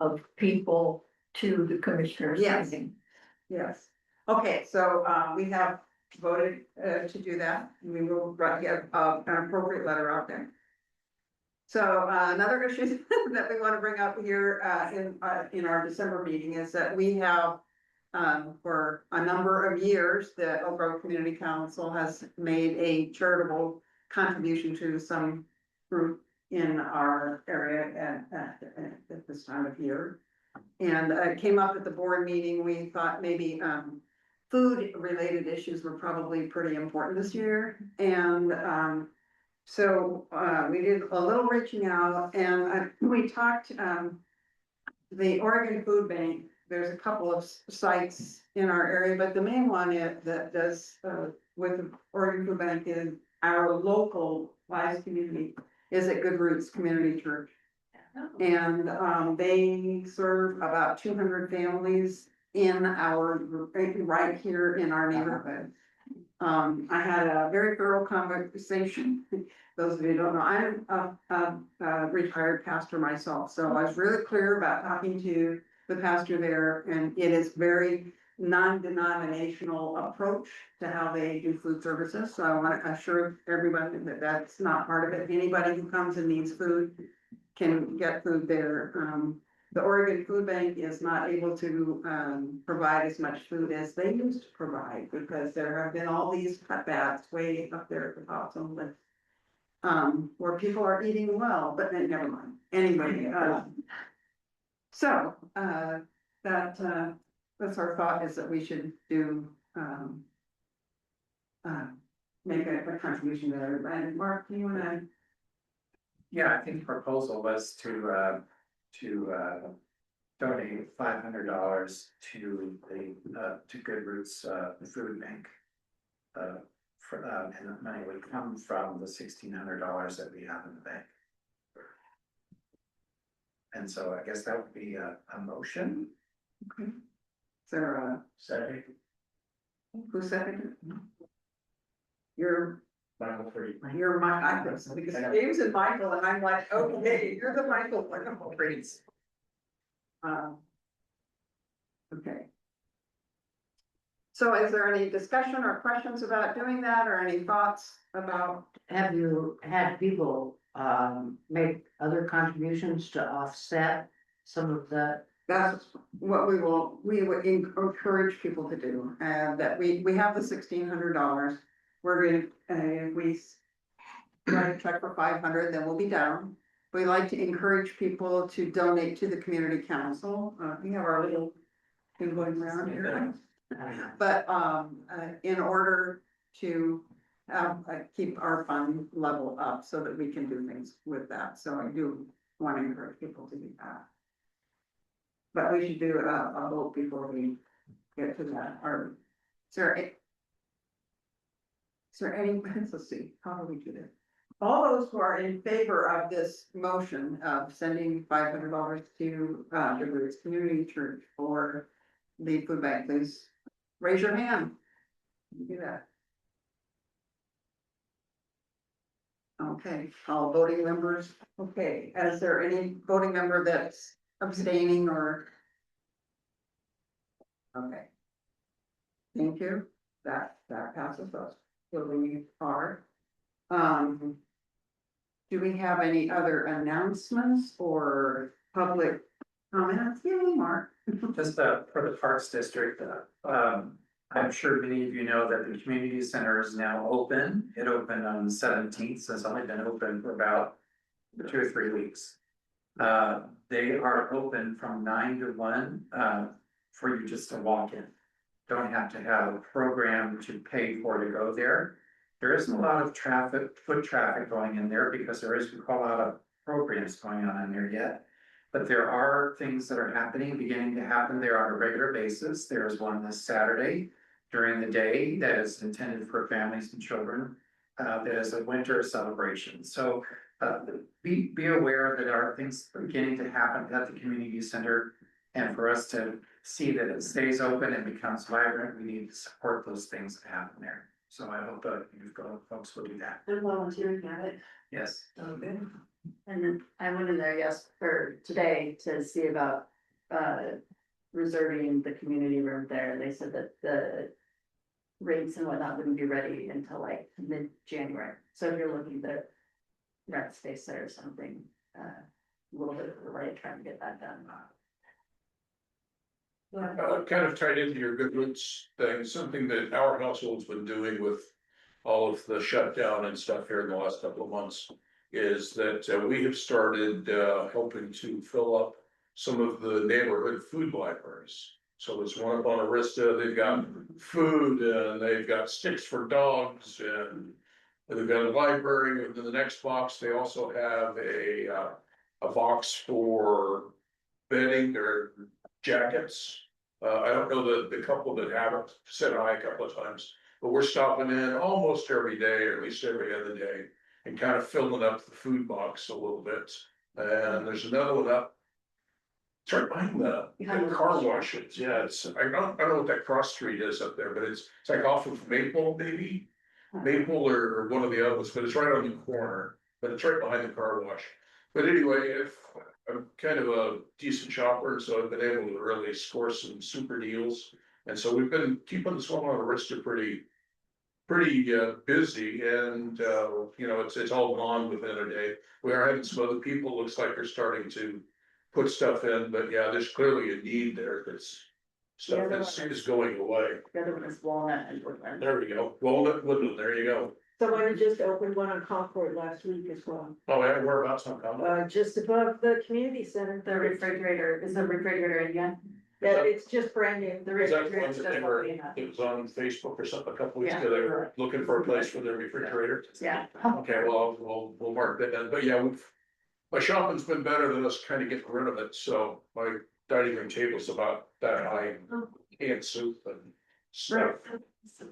of people to the commissioners Yes. meeting. Yes. Okay, so, we have voted, to do that. We will get, an appropriate letter out there. So, another issue that we want to bring up here, in our December meeting is that we have, for a number of years, the Oak Grove Community Council has made a charitable contribution to some group in our area at this time of year. And it came up at the board meeting, we thought maybe, food related issues were probably pretty important this year. And, so, we did a little reaching out and we talked, the Oregon Food Bank, there's a couple of sites in our area, but the main one that does, with the Oregon Food Bank is our local wise community is at Good Roots Community Church. And, they serve about 200 families in right here in our neighborhood. I had a very thorough conversation. Those of you who don't know, I'm a retired pastor myself, so I was really clear about talking to the pastor there, and it is very non-denominational approach to how they do food services. So I want to assure everybody that that's not part of it. Anybody who comes and needs food can get food there. The Oregon Food Bank is not able to provide as much food as they used to provide because there have been all these cutbacks way up there at the top of the list. Where people are eating well, but then never mind. Anyway, so that's our thought, is that we should do make a contribution to everybody. And Mark, you and I. Yeah, I think the proposal was to donate $500 to to Good Roots, Food Bank. And the money would come from the $1,600 that we have in the bank. And so I guess that would be a motion. Okay. Is there a second? Who seconded? You're Michael Free. You're my, because James and Michael, and I'm like, okay, you're the Michael, wonderful praise. Okay. So is there any discussion or questions about doing that, or any thoughts about? Have you had people make other contributions to offset some of the? That's what we would encourage people to do, and that we have the $1,600. We're gonna, if we write a check for 500, then we'll be down. We like to encourage people to donate to the community council. We have our little thing going around here. But in order to keep our fund level up so that we can do things with that. So I do want to encourage people to do that. But we should do a vote before we get to that. Or is there any, let's see, how do we do this? All those who are in favor of this motion of sending $500 to the Roots Community Church for the food bank, please raise your hand. Do that. Okay, all voting members. Okay, is there any voting member that's abstaining or? Okay. Thank you. That passes us. So we are. Do we have any other announcements or public comments? Yay, Mark. Just for the Parks District, I'm sure many of you know that the community center is now open. It opened on the 17th, so it's only been open for about 2 or 3 weeks. They are open from 9 to 1 for you just to walk in. Don't have to have a program to pay for to go there. There isn't a lot of foot traffic going in there because there isn't a lot of programs going on in there yet. But there are things that are beginning to happen there on a regular basis. There's one this Saturday during the day that is intended for families and children. That is a winter celebration. So be aware that there are things beginning to happen at the community center. And for us to see that it stays open and becomes vibrant, we need to support those things that happen there. So I hope that you folks will do that. I'm volunteering at it. Yes. Okay. And then I went in there today to see about reserving the community room there. They said that the rates and whatnot wouldn't be ready until like mid-January. So if you're looking to rent space there or something, a little bit of delay trying to get that done. Kind of tied into your good roots thing, something that our household's been doing with all of the shutdown and stuff here in the last couple of months is that we have started helping to fill up some of the neighborhood food libraries. So there's one up on Arista, they've got food and they've got sticks for dogs and they've got a library. And in the next box, they also have a box for bedding or jackets. I don't know the couple that haven't said hi a couple of times, but we're stopping in almost every day, or at least every other day, and kind of filling up the food box a little bit. And there's another one up. It's right behind the car washes. Yeah, I don't know what that cross street is up there, but it's like off of Maple, maybe. Maple or one of the others, but it's right on the corner, but it's right behind the car wash. But anyway, if I'm kind of a decent shopper, so I've been able to really score some super deals. And so we've been keeping this one on Arista pretty busy, and you know, it's all gone within a day. We are having some other people, looks like they're starting to put stuff in, but yeah, there's clearly a need there. That's stuff is going away. The other one is Walnut and Woodland. There we go. Walnut Woodland, there you go. Someone just opened one on Concord last week as well. Oh, yeah, whereabouts on Concord? Just above the community center. The refrigerator, is the refrigerator in yet? Yeah, it's just brand new. The Is that the refrigerator one just that they were, opening up. it was on Facebook or something a couple weeks Yeah. ago, they were looking for a place for their refrigerator? Yeah. Okay, well, we'll mark that then, but yeah, my shopping's been better than us kind of getting rid of it, so my dining room table's about that high, canned soup and stuff.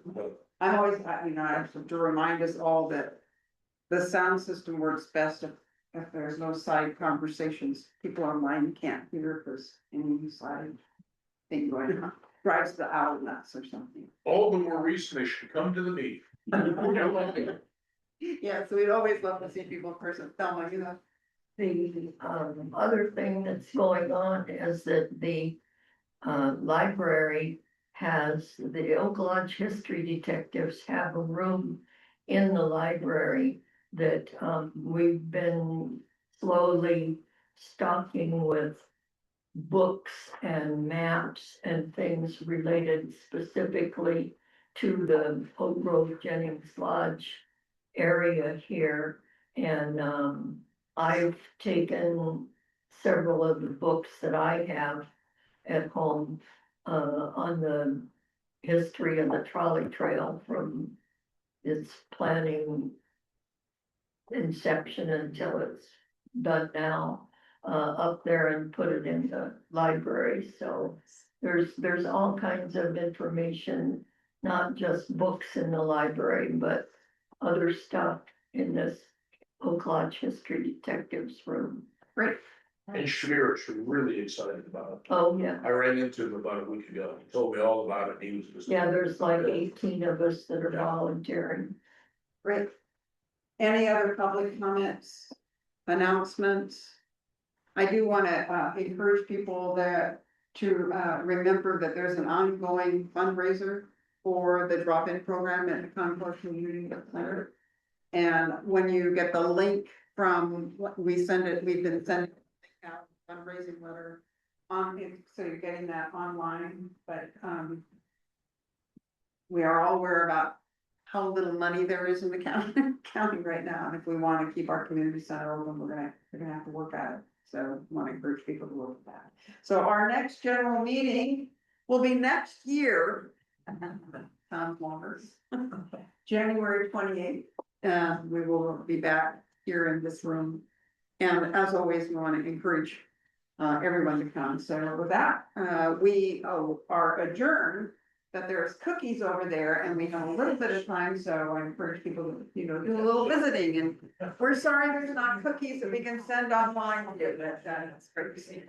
But I'm always, you know, I have to remind us all that the sound system works best if there's no side conversations. People online can't hear if there's any side thing going on. Drives the owl nuts or something. all the more reason they should come to the meeting. Yeah, so we'd always love to see people in person. Thelma, you know. The other thing that's going on is that the library has, the Oak Lodge History Detectives have a room in the library that we've been slowly stocking with books and maps and things related specifically to the Oak Grove Jennings Lodge area here. And I've taken several of the books that I have at home on the history of the trolley trail from its planning inception until it's done now, up there and put it in the library. So there's all kinds of information, not just books in the library, but other stuff in this Oak Lodge History Detectives room. Great. And Schmier's really excited about it. Oh, yeah. I ran into him about a week ago, he told me all about it, he was just. Yeah, there's like 18 of us that are volunteering. Great. Any other public comments, announcements? I do want to encourage people to remember that there's an ongoing fundraiser for the drop-in program at the Concord Community Center. And when you get the link from what we send it, we've been sending out fundraising letter on it, so you're getting that online. But we are all aware about how little money there is in the county right now, and if we want to keep our community center open, we're gonna have to work at it. So I want to encourage people to look at that. So our next general meeting will be next year. Sounds longer. January 28th. We will be back here in this room. And as always, we want to encourage everyone to come. So with that, we are adjourned but there's cookies over there and we have a little bit of time, so I encourage people to, you know, do a little visiting and we're sorry there's not cookies that we can send online, but that's great to see.